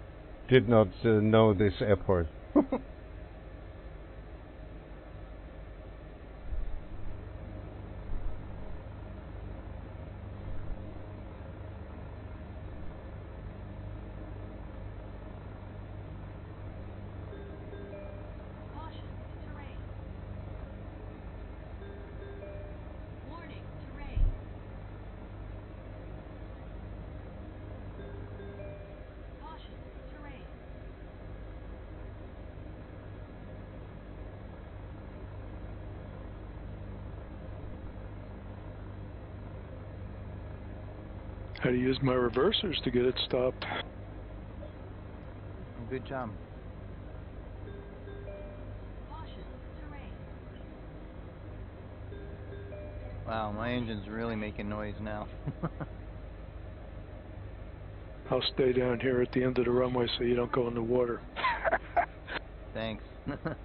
did not know this airport. Caution, terrain. Warning, terrain. Caution, terrain. Had to use my reversers to get it stopped. Good job. Caution, terrain. Wow, my engine's really making noise now. I'll stay down here at the end of the runway so you don't go in the water. Thanks. I'll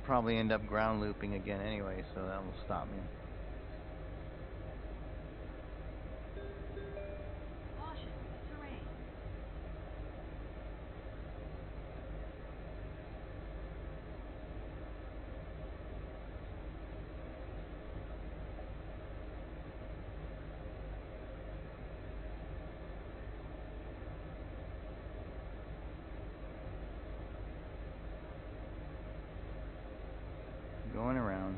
probably end up ground looping again anyway, so that will stop me. Caution, terrain. Going around.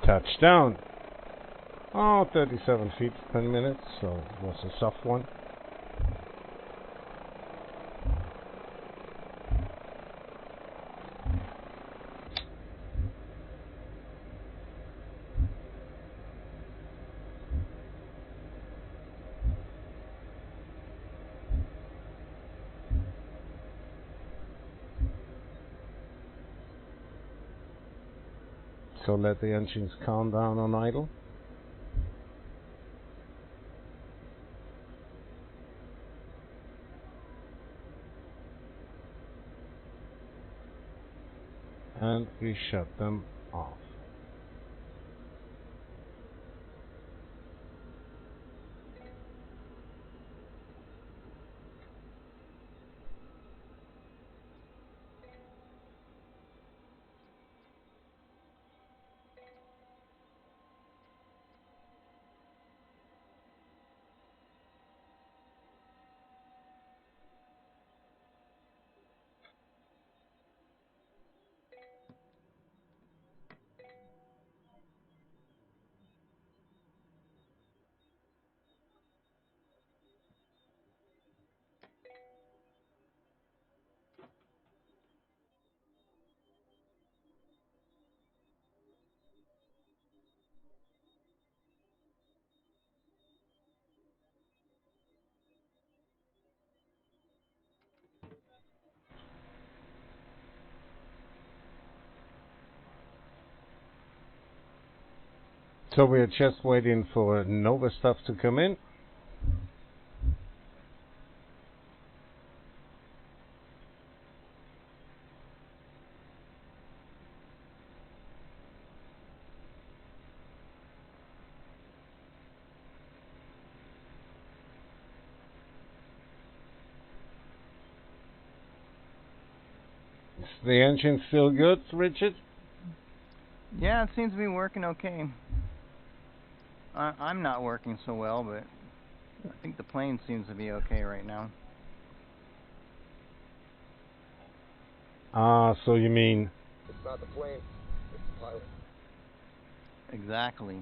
Touchdown. Oh, 37 feet per minute, so it was a soft one. So let the engines calm down on idle. And we shut them off. So we're just waiting for Nova stuff to come in. Is the engine still good, Richard? Yeah, it seems to be working okay. I'm not working so well, but I think the plane seems to be okay right now. Ah, so you mean... It's not the plane, it's the pilot. Exactly.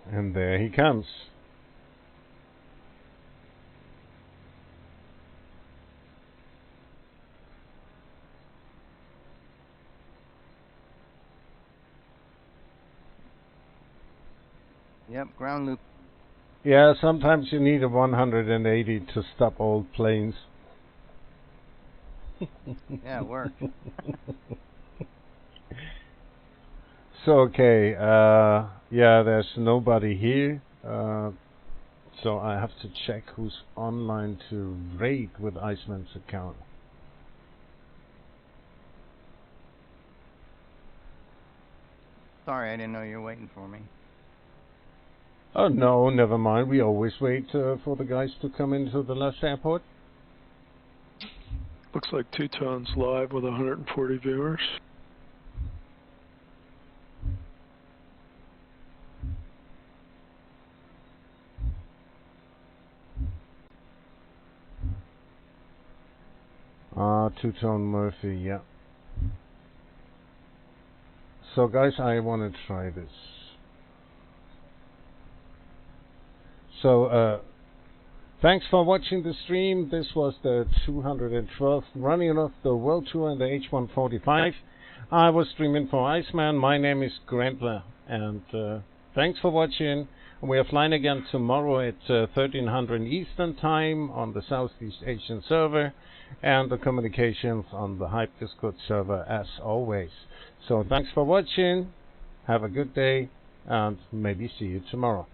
And there he comes. Yep, ground loop. Yeah, sometimes you need a 180 to stop old planes. Yeah, it worked. So okay, yeah, there's nobody here, so I have to check who's online to raid with Iceman's account. Sorry, I didn't know you were waiting for me. Oh no, never mind. We always wait for the guys to come into the last airport. Looks like Two Tones live with 140 viewers. Two-Tone Murphy, yeah. So guys, I want to try this. So, thanks for watching the stream. This was the 212th running of the World Tour in the H145. I was streaming for Iceman. My name is Grantler, and thanks for watching. We are flying again tomorrow at 1300 Eastern Time on the Southeast Asian server, and the communications on the Hype Discord server as always. So thanks for watching. Have a good day, and maybe see you tomorrow.